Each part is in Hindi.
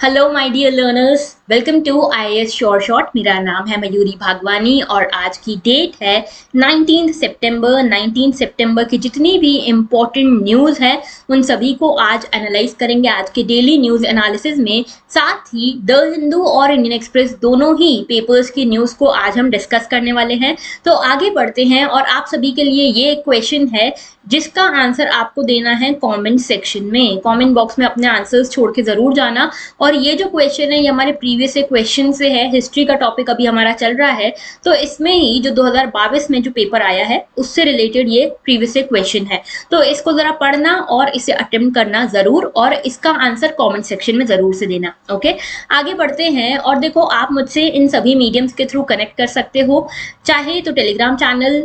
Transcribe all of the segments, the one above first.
Hello my dear learners, welcome to IAS short short. मेरा नाम है मयूरी भागवानी और आज की डेट है 19 सितंबर। 19 सितंबर की जितनी भी इम्पोर्टेंट न्यूज़ है उन सभी को आज एनालाइज करेंगे आज के डेली न्यूज़ एनालिसिस में। साथ ही द हिंदू और इंडियन एक्सप्रेस दोनों ही पेपर्स की न्यूज़ को आज हम डिस्कस करने वाले हैं। तो आगे बढ़ते हैं और आप सभी के लिए ये क्वेश्चन है जिसका आंसर आपको देना है कमेंट सेक्शन में। कमेंट बॉक्स में अपने आंसर्स छोड़ के जरूर जाना। और ये जो क्वेश्चन है ये हमारे प्रीवियस क्वेश्चन से है, हिस्ट्री का टॉपिक अभी हमारा चल रहा है, तो इसमें ही जो 2022 में जो पेपर आया है उससे रिलेटेड ये प्रीवियस क्वेश्चन है। तो इसको जरा पढ़ना और इसे अटेम्प्ट करना जरूर और इसका आंसर कमेंट सेक्शन में जरूर से देना। ओके, आगे बढ़ते हैं। और देखो, आप मुझसे इन सभी मीडियम्स के थ्रू कनेक्ट कर सकते हो, चाहे तो Telegram channel,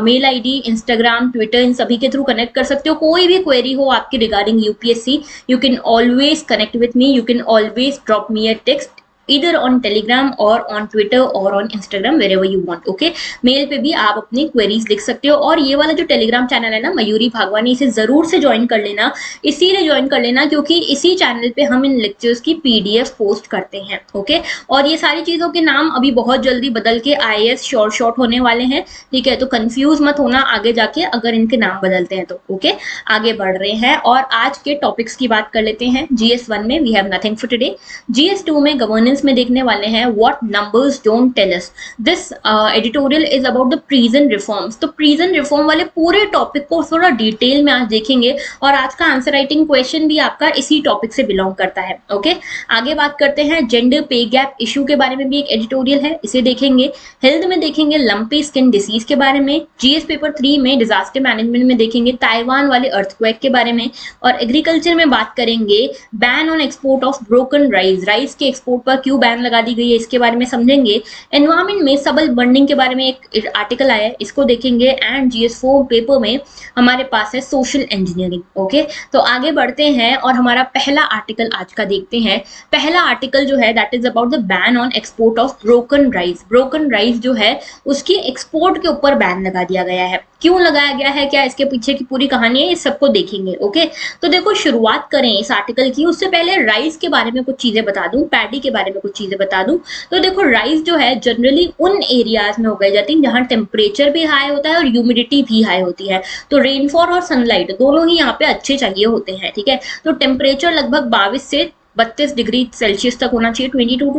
mail ID, Instagram, Twitter, इन सभी के थ्रू कनेक्ट कर सकते हो। कोई भी क्वेरी हो आपकी regarding UPSC, you can always connect with me, you can always drop me a text either on telegram or on twitter or on instagram, wherever you want. okay, mail पे भी आप अपनी क्वेरीज लिख सकते हो। और ये वाला जो टेलीग्राम चैनल है ना मयूरी भागवानी, इसे जरूर से ज्वाइन कर लेना। इसीलिए ज्वाइन कर लेना क्योंकि इसी चैनल पे हम इन लेक्चर्स की पीडीएफ पोस्ट करते हैं। ओके, और ये सारी चीजों के नाम अभी बहुत जल्दी बदल के आईएएस शॉर्ट शॉर्ट होने वाले हैं। ठीक है, तो कंफ्यूज मत होना आगे जाके अगर इनके नाम बदलते हैं तो। ओके, आगे बढ़ रहे हैं और आज के टॉपिक्स की बात कर लेते हैं। GS1 में we have nothing for today. GS2 में गवर्नेंस में देखने वाले हैं what numbers don't tell us. This editorial is about the prison reforms. तो प्रिजन रिफॉर्म वाले पूरे टॉपिक को थोड़ा डिटेल में आज देखेंगे और आज का आंसर राइटिंग क्वेश्चन भी आपका इसी टॉपिक से बिलोंग करता है। ओके, आगे बात करते हैं। जेंडर पे गैप इशू के बारे में भी एक एडिटोरियल है, इसे देखेंगे। हेल्थ में देखेंगे लंपी स्किन डिसीज के बारे में। जीएस पेपर 3 में डिजास्टर मैनेजमेंट में देखेंगे ताइवान वाले अर्थक्वेक के बारे में। और एग्रीकल्चर में बात करेंगे ban on export of broken rice. Rice के एक्सपोर्ट पर क्यों बैन लगा दी गई है इसके बारे में समझेंगे। एनवायरमेंट में सबल बर्निंग के बारे में एक आर्टिकल आया है, इसको देखेंगे। एंड GS4 पेपर में हमारे पास है सोशल इंजीनियरिंग। ओके, तो आगे बढ़ते हैं और हमारा पहला आर्टिकल आज का देखते हैं। पहला आर्टिकल जो है that is about the ban on export of broken rice. Broken rice जो है उसकी एक्सपोर्ट के ऊपर बैन लगा दिया गया है। क्यों लगाया गया है, क्या इसके पीछे की पूरी कहानी है, ये सबको देखेंगे। ओके, तो देखो शुरुआत करें इस आर्टिकल की। उससे पहले राइस के बारे में कुछ चीजें बता दूं, पैडी के बारे में कुछ चीजें बता दूं। तो देखो, राइस जो है जनरली उन एरियाज में उगाई जाती है जहां टेम्परेचर भी हाई होता है और ह्यूमिडिटी भी हाई होती है। तो रेनफॉल और सनलाइट दोनों ही यहाँ पे अच्छे चाहिए होते हैं। ठीक है, तो टेम्परेचर लगभग 22 से 32 डिग्री सेल्सियस तक होना चाहिए। 22 टू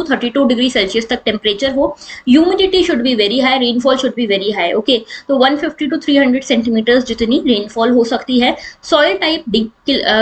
32 डिग्री सेल्सियस तक टेम्परेचर हो। Humidity should be very high, rainfall should be very high. Okay, तो 150 टू 300 सेंटीमीटर जितनी रेनफॉल हो सकती है। सॉइल टाइप डीप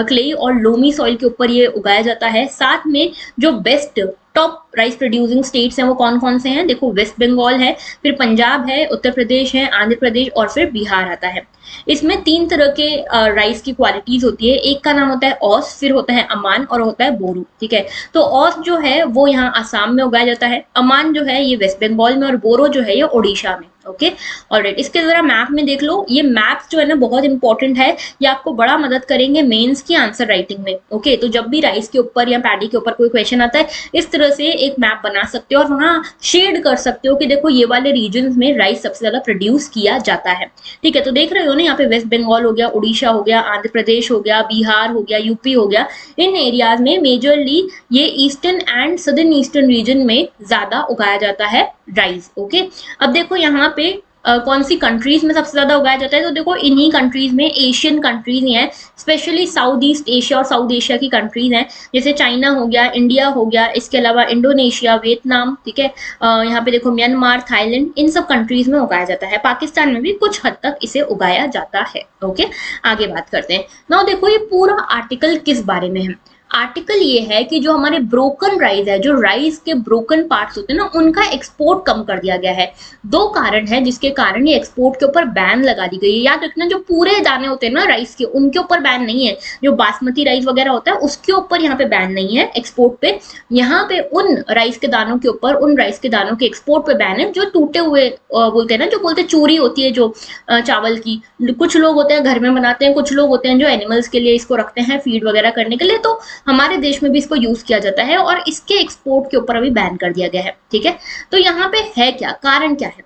क्ले और लोमी सॉइल के ऊपर ये उगाया जाता है। साथ में जो best top rice producing states हैं वो कौन कौन से हैं, देखो वेस्ट बंगाल है, फिर पंजाब है, उत्तर प्रदेश है, आंध्र प्रदेश और फिर बिहार आता है। इसमें 3 तरह के राइस की क्वालिटीज होती है। एक का नाम होता है औस, फिर होता है अमान और होता है बोरू। ठीक है, तो औस जो है वो यहाँ आसाम में उगाया जाता है, अमान जो है ये वेस्ट बंगाल में और बोरो जो है ये ओडिशा में। ओके, ऑलराइट, इसके जरा मैप में देख लो। ये मैप्स जो है ना बहुत इंपॉर्टेंट है, ये आपको बड़ा मदद करेंगे मेंस की आंसर राइटिंग में। ओके, तो जब भी राइस के ऊपर या पैडी के ऊपर कोई क्वेश्चन आता है इस तरह से एक मैप बना सकते हो और वहां शेड कर सकते हो कि देखो ये वाले रीजन में राइस सबसे ज्यादा प्रोड्यूस किया जाता है। ठीक है, तो देख रहे हो ना यहाँ पे वेस्ट बंगाल हो गया, उड़ीसा हो गया, आंध्र प्रदेश हो गया, बिहार हो गया, यूपी हो गया। इन एरियाज में मेजरली ये eastern and southern eastern region में ज्यादा उगाया जाता है राइस। ओके, अब देखो यहाँ पे कौन सी कंट्रीज में सबसे ज्यादा उगाया जाता है, तो देखो इन्हीं कंट्रीज में एशियन कंट्रीज ही हैं, स्पेशली साउथ ईस्ट एशिया और साउथ एशिया की कंट्रीज हैं, जैसे चाइना हो गया, इंडिया हो गया, इसके अलावा इंडोनेशिया, वियतनाम। ठीक है, यहाँ पे देखो म्यांमार, थाईलैंड, इन सब कंट्रीज में उगाया जाता है। पाकिस्तान में भी कुछ हद तक इसे उगाया जाता है। ओके, आगे बात करते हैं। नाउ देखो ये पूरा आर्टिकल किस बारे में है। आर्टिकल ये है कि जो हमारे ब्रोकन राइस है, जो राइस के ब्रोकन पार्ट्स होते हैं ना, उनका एक्सपोर्ट कम कर दिया गया है। 2 कारण है जिसके कारण ये एक्सपोर्ट के ऊपर बैन लगा दी गई है। याद रखना, जो पूरे दाने होते हैं ना राइस के, उनके ऊपर बैन नहीं है। जो बासमती राइस वगैरह होता है उसके ऊपर यहाँ पे बैन नहीं है एक्सपोर्ट पे। यहाँ पे उन राइस के दानों के ऊपर, उन राइस के दानों के एक्सपोर्ट पे बैन है जो टूटे हुए बोलते हैं ना, जो बोलते चूरी होती है जो चावल की। कुछ लोग होते हैं घर में बनाते हैं, कुछ लोग होते हैं जो एनिमल्स के लिए इसको रखते हैं फीड वगैरह करने के लिए। तो हमारे देश में भी इसको यूज किया जाता है और इसके एक्सपोर्ट के ऊपर अभी बैन कर दिया गया है। ठीक है, तो यहाँ पे है क्या, कारण क्या है।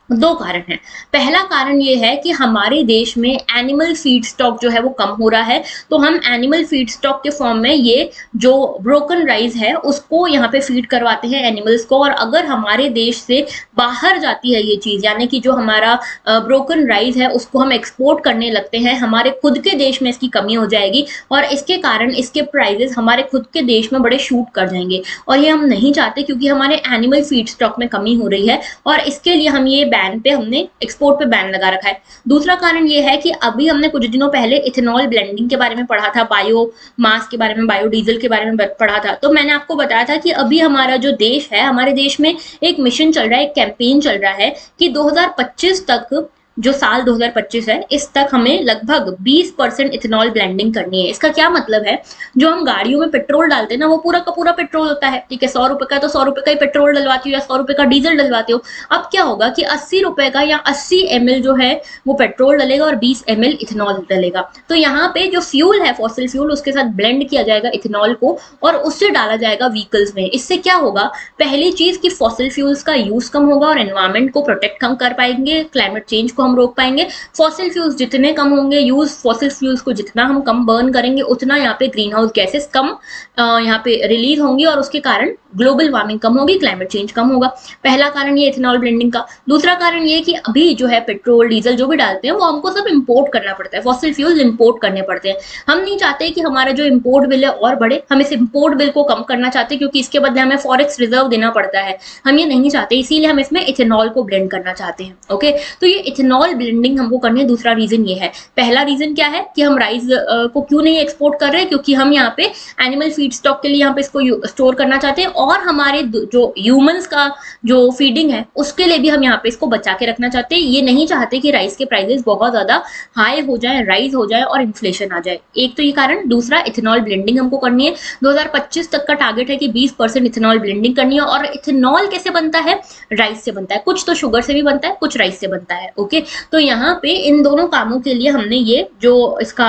दो कारण हैं। पहला कारण ये है कि हमारे देश में एनिमल फीड स्टॉक जो है वो कम हो रहा है, तो हम एनिमल फीड स्टॉक के फॉर्म में ये जो ब्रोकन राइस है उसको यहाँ पे फीड करवाते हैं एनिमल्स को। और अगर हमारे देश से बाहर जाती है ये चीज, यानी कि जो हमारा ब्रोकन राइस है उसको हम एक्सपोर्ट करने लगते हैं, हमारे खुद के देश में इसकी कमी हो जाएगी और इसके कारण इसके प्राइजेस हमारे खुद के देश में बड़े शूट कर जाएंगे। और ये हम नहीं चाहते क्योंकि हमारे एनिमल फीड स्टॉक में कमी हो रही है और इसके लिए हम ये बैन पे हमने एक्सपोर्ट पे बैन लगा रखा है। दूसरा कारण ये है कि अभी हमने कुछ दिनों पहले इथेनॉल ब्लेंडिंग के बारे में पढ़ा था, बायो मास के बारे में, बायोडीजल के बारे में पढ़ा था। तो मैंने आपको बताया था कि अभी हमारा जो देश है, हमारे देश में एक मिशन चल रहा है, एक कैंपेन चल रहा है कि 2025 तक, जो साल 2025 है, इस तक हमें लगभग 20% इथेनॉल ब्लेंडिंग करनी है। इसका क्या मतलब है, जो हम गाड़ियों में पेट्रोल डालते हैं ना, वो पूरा का पूरा पेट्रोल होता है, ठीक है, 100 रुपए का, तो 100 रुपए का ही पेट्रोल डलवाती हो या 100 रुपए का डीजल डलवाते हो। अब क्या होगा कि 80 रुपए का या 80 ml जो है वो पेट्रोल डलेगा और 20 ml इथेनॉल डलेगा। तो यहाँ पे जो फ्यूल है, फॉसिल फ्यूल, उसके साथ ब्लेंड किया जाएगा इथेनॉल को और उससे डाला जाएगा व्हीकल्स में। इससे क्या होगा, पहली चीज कि फॉसिल फ्यूल्स का यूज कम होगा और एनवायरमेंट को प्रोटेक्ट हम कर पाएंगे, क्लाइमेट चेंज को हम रोक पाएंगे। फॉसिल फ्यूल्स जितने कम होंगे यूज, फॉसिल फ्यूल्स को जितना हम कम बर्न करेंगे उतना यहाँ पे ग्रीन हाउस गैसेस कम यहाँ पे रिलीज होंगी और उसके कारण ग्लोबल वार्मिंग कम होगी, क्लाइमेट चेंज कम होगा। पहला कारण ये इथेनॉल ब्लेंडिंग का। दूसरा कारण ये कि अभी जो है पेट्रोल डीजल जो भी डालते हैं वो हमको सब इंपोर्ट करना पड़ता है, फॉसिल फ्यूल्स इंपोर्ट करने पड़ते हैं। हम नहीं चाहते कि हमारा जो इंपोर्ट बिल है और बढ़े, हम इस इंपोर्ट बिल को कम करना चाहते हैं क्योंकि इसके बदले हमें फॉरेक्स रिजर्व देना पड़ता है, हम ये नहीं चाहते, इसीलिए हम इसमें इथेनॉल को ब्लेंड करना चाहते हैं। ओके, तो ये इथेनॉल ब्लेंडिंग हमको करनी है। दूसरा रीजन ये है। पहला रीजन क्या है कि हम राइस को क्यों नहीं एक्सपोर्ट कर रहे हैं, क्योंकि हम यहाँ पे एनिमल फीड स्टॉक के लिए यहाँ पे इसको स्टोर करना चाहते हैं और हमारे जो ह्यूमंस का जो फीडिंग है उसके लिए भी हम यहाँ पे इसको बचा के रखना चाहते हैं। ये नहीं चाहते कि राइस के प्राइसेस बहुत ज्यादा हाई हो जाए, राइज हो जाए और इन्फ्लेशन आ जाए। एक तो ये कारण। दूसरा, इथेनॉल ब्लेंडिंग हमको करनी है। 2025 तक का टारगेट है कि 20% इथेनॉल ब्लेंडिंग करनी है। और इथेनॉल कैसे बनता है, राइस से बनता है, कुछ तो शुगर से भी बनता है, कुछ राइस से बनता है। ओके, तो यहाँ पे इन दोनों कामों के लिए हमने ये जो इसका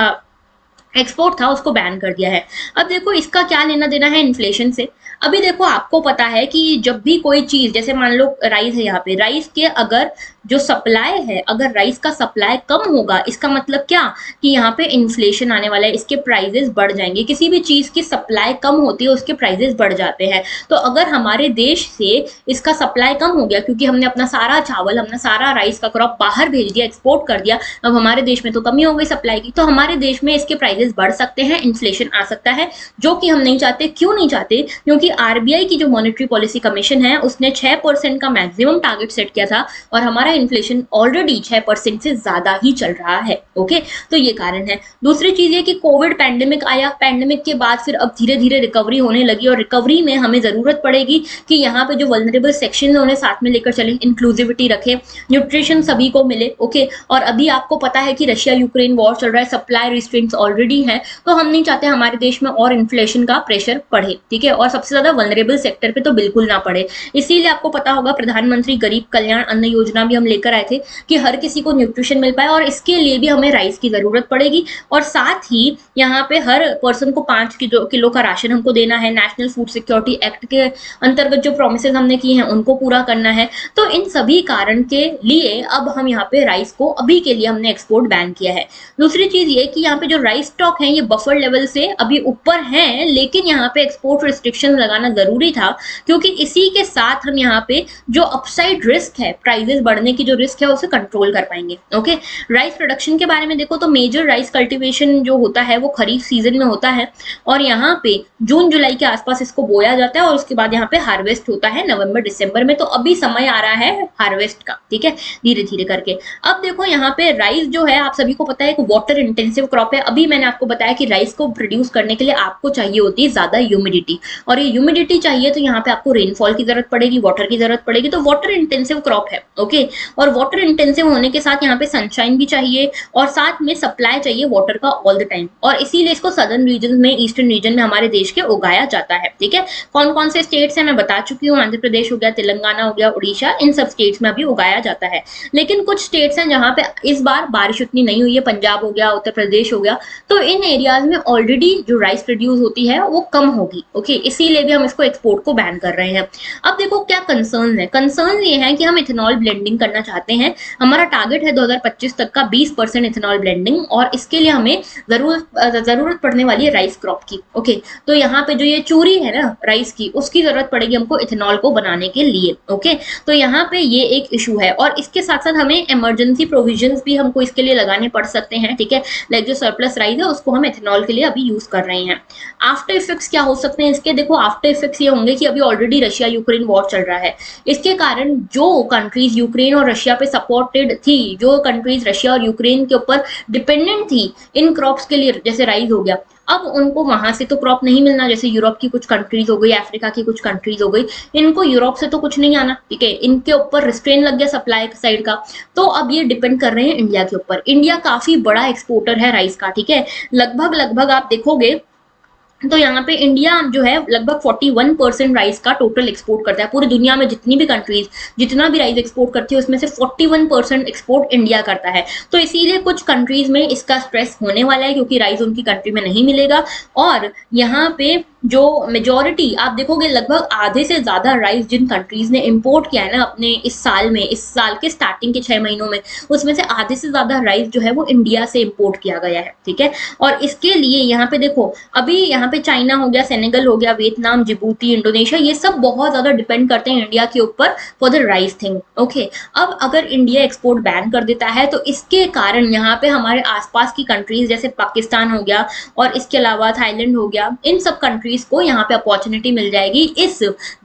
एक्सपोर्ट था उसको बैन कर दिया है। अब देखो इसका क्या लेना देना है इन्फ्लेशन से। अभी देखो आपको पता है कि जब भी कोई चीज, जैसे मान लो राइस है, यहाँ पे राइस के अगर जो सप्लाई है, अगर राइस का सप्लाई कम होगा, इसका मतलब क्या कि यहाँ पे इन्फ्लेशन आने वाला है, इसके प्राइजेस बढ़ जाएंगे। किसी भी चीज की सप्लाई कम होती है उसके प्राइजेस बढ़ जाते हैं। तो अगर हमारे देश से इसका सप्लाई कम हो गया क्योंकि हमने अपना सारा चावल, अपना सारा राइस का क्रॉप बाहर भेज दिया, एक्सपोर्ट कर दिया, अब हमारे देश में तो कमी हो गई सप्लाई की, तो हमारे देश में इसके प्राइजेस बढ़ सकते हैं, इन्फ्लेशन आ सकता है, जो कि हम नहीं चाहते। क्यों नहीं चाहते, क्योंकि आरबीआई की जो मॉनेटरी पॉलिसी कमीशन है उसने 6% का मैक्सिमम टारगेट सेट किया था और हमारा इन्फ्लेशन ऑलरेडी 6% से ज्यादा ही चल रहा है। ओके, तो ये कारण है। दूसरी चीज ये कि कोविड पैंडेमिक आया, पैंडेमिक के बाद फिर अब धीरे धीरे रिकवरी होने लगी और रिकवरी में हमें जरूरत पड़ेगी कि यहाँ पे जो वल्नरेबल सेक्शन है उन्हें साथ में लेकर चले, इंक्लूसिविटी रखे, न्यूट्रिशन सभी को मिले। ओके, और अभी आपको पता है कि रशिया यूक्रेन वॉर चल रहा है, सप्लाई रिस्ट्रिक्ट्स ऑलरेडी है, तो हम नहीं चाहते हमारे देश में और इन्फ्लेशन का प्रेशर बढ़े। ठीक है, और सबसे ज्यादा वल्नरेबल सेक्टर पे तो बिल्कुल ना पड़े। इसीलिए आपको पता होगा प्रधानमंत्री गरीब कल्याण अन्न योजना भी हम लेकर आए थे कि हर किसी को न्यूट्रिशन मिल पाए और इसके लिए भी हमें राइस की जरूरत पड़ेगी। और साथ ही यहाँ पे हर पर्सन को 5 किलो का राशन हमको देना है। नेशनल फूड सिक्योरिटी एक्ट के अंतर्गत जो प्रोमिसेस हमने किए हैं उनको पूरा करना है। तो इन सभी कारण के लिए अब हम यहाँ पे राइस को अभी के लिए हमने एक्सपोर्ट बैन किया है। दूसरी चीज ये कि यहाँ पे जो राइस स्टॉक है ये बफर लेवल से अभी ऊपर है, लेकिन यहाँ पे एक्सपोर्ट रिस्ट्रिक्शन लगाना जरूरी था क्योंकि इसी के साथ हम यहाँ पे जो अपसाइड रिस्क है, प्राइजेस बढ़ने की जो रिस्क है उसे कंट्रोल कर पाएंगे। ओके, राइस प्रोडक्शन के बारे में देखो तो मेजर राइस कल्टीवेशन जो होता है वो खरीफ सीजन में होता है और यहाँ पे जून जुलाई के आसपास इसको बोया जाता है और उसके बाद यहाँ पे हार्वेस्ट होता है नवंबर दिसंबर में। तो अभी समय आ रहा है हार्वेस्ट का, ठीक है, धीरे धीरे करके। अब देखो यहाँ पे राइस जो है आप सभी को पता है एक वाटर इंटेंसिव क्रॉप है। अभी मैंने आपको बताया कि राइस को प्रोड्यूस करने के लिए आपको चाहिए होती है ज्यादा ह्यूमिडिटी, और ये ह्यूमिडिटी चाहिए तो यहाँ पे आपको रेनफॉल की जरूरत पड़ेगी, वाटर की जरूरत पड़ेगी। तो वाटर इंटेंसिव क्रॉप है। ओके, और वाटर इंटेंसिव होने के साथ यहाँ पे सनशाइन भी चाहिए और साथ में सप्लाई चाहिए वाटर का ऑल द टाइम, और इसीलिए इसको सदर्न रीजन में, ईस्टर्न रीजन में हमारे देश के उगाया जाता है। ठीक है, कौन कौन से स्टेट्स हैं मैं बता चुकी हूँ, आंध्र प्रदेश हो गया, तेलंगाना हो गया, उड़ीसा, इन सब स्टेट्स में अभी उगाया जाता है। लेकिन कुछ स्टेट्स हैं जहाँ पे इस बार बारिश उतनी नहीं हुई है, पंजाब हो गया, उत्तर प्रदेश हो गया, तो इन एरियाज में ऑलरेडी जो राइस प्रोड्यूस होती है वो कम होगी। ओके, इसीलिए भी हम इसको एक्सपोर्ट को बैन कर रहे हैं। अब देखो क्या कंसर्न है। कंसर्न ये है कि हम इथेनॉल ब्लेंडिंग करना चाहते हैं। हमारा टारगेट है 2025 तक का 20% इथेनॉल ब्लेंडिंग, और इसके लिए हमें जरूरत पड़ने वाली है राइस क्रॉप की। ओके, तो यहाँ पे जो ये चूरी है ना राइस की, उसकी जरूरत पड़ेगी हमको इथेनॉल को बनाने के लिए। ओके, तो यहाँ पे ये एक इशू है, और इसके साथ साथ हमें इमरजेंसी प्रोविजंस भी हमको इसके लिए लगाने पड़ सकते हैं। ठीक है, लाइक जो सरप्लस राइस है उसको हम इथेनॉल के लिए अभी यूज कर रहे हैं। आफ्टर इफेक्ट्स क्या हो सकते हैं इसके? देखो, आफ्टर इफेक्ट्स ये होंगे कि अभी ऑलरेडी रशिया यूक्रेन वॉर चल रहा है, इसके कारण जो कंट्रीज यूक्रेन और रशिया पे सपोर्टेड थी, जो कंट्रीज रशिया और यूक्रेन के ऊपर डिपेंडेंट थी इन क्रॉप्स के लिए, जैसे राइस हो गया, अब उनको वहां से तो क्रॉप नहीं मिलना। जैसे यूरोप की कुछ कंट्रीज हो गई, अफ्रीका की कुछ कंट्रीज हो गई, इनको यूरोप से तो कुछ नहीं आना। ठीक है, इनके ऊपर रिस्ट्रेन लग गया सप्लाई साइड का, तो अब ये डिपेंड कर रहे हैं इंडिया के ऊपर। इंडिया काफी बड़ा एक्सपोर्टर है राइस का। ठीक है, लगभग आप देखोगे तो यहाँ पे इंडिया जो है लगभग 41% राइस का टोटल एक्सपोर्ट करता है। पूरी दुनिया में जितनी भी कंट्रीज जितना भी राइस एक्सपोर्ट करती है उसमें से 41% एक्सपोर्ट इंडिया करता है। तो इसीलिए कुछ कंट्रीज में इसका स्ट्रेस होने वाला है, क्योंकि राइस उनकी कंट्री में नहीं मिलेगा। और यहाँ पे जो मेजोरिटी आप देखोगे, लगभग आधे से ज्यादा राइस जिन कंट्रीज ने इंपोर्ट किया है ना अपने इस साल में, इस साल के स्टार्टिंग के 6 महीनों में, उसमें से आधे से ज्यादा राइस जो है वो इंडिया से इंपोर्ट किया गया है। ठीक है, और इसके लिए यहाँ पे देखो, अभी यहाँ पे चाइना हो गया, सेनेगल हो गया, वियतनाम, जिबूती, इंडोनेशिया, ये सब बहुत ज्यादा डिपेंड करते हैं इंडिया के ऊपर for the rice thing. Okay, अब अगर इंडिया एक्सपोर्ट बैन कर देता है तो इसके कारण यहाँ पे हमारे आसपास की कंट्रीज जैसे पाकिस्तान हो गया और इसके अलावा थाईलैंड हो गया, इन सब कंट्रीज को यहाँ पे अपॉर्चुनिटी मिल जाएगी इस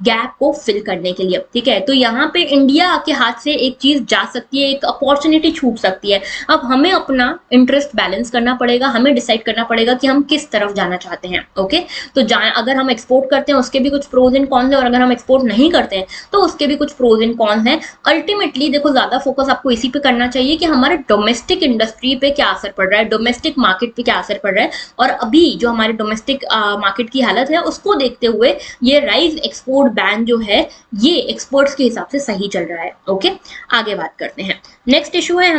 गैप को फिल करने के लिए। ठीक है, तो यहाँ पे इंडिया के हाथ से एक चीज जा सकती है, एक अपॉर्चुनिटी छूट सकती है। अब हमें अपना इंटरेस्ट बैलेंस करना पड़ेगा, हमें डिसाइड करना पड़ेगा कि हम किस तरफ जाना चाहते हैं। ओके, तो अगर हम एक्सपोर्ट करते हैं उसके भी कुछ प्रोज एंड कॉन्स है, और अगर हम एक्सपोर्ट नहीं करते हैं तो उसके भी कुछ प्रोज एंड कॉन्स हैं। अल्टीमेटली देखो, ज्यादा फोकस आपको इसी पे करना चाहिए कि हमारे डोमेस्टिक इंडस्ट्री पे क्या असर पड़ रहा है, डोमेस्टिक मार्केट पे क्या असर पड़ रहा है, और अभी जो हमारे डोमेस्टिक मार्केट की हालत है उसको देखते हुए ये राइस एक्सपोर्ट बैन जो है ये एक्सपर्ट्स के हिसाब से सही चल रहा है। ओके, आगे बात करते हैं। नेक्स्ट इशू है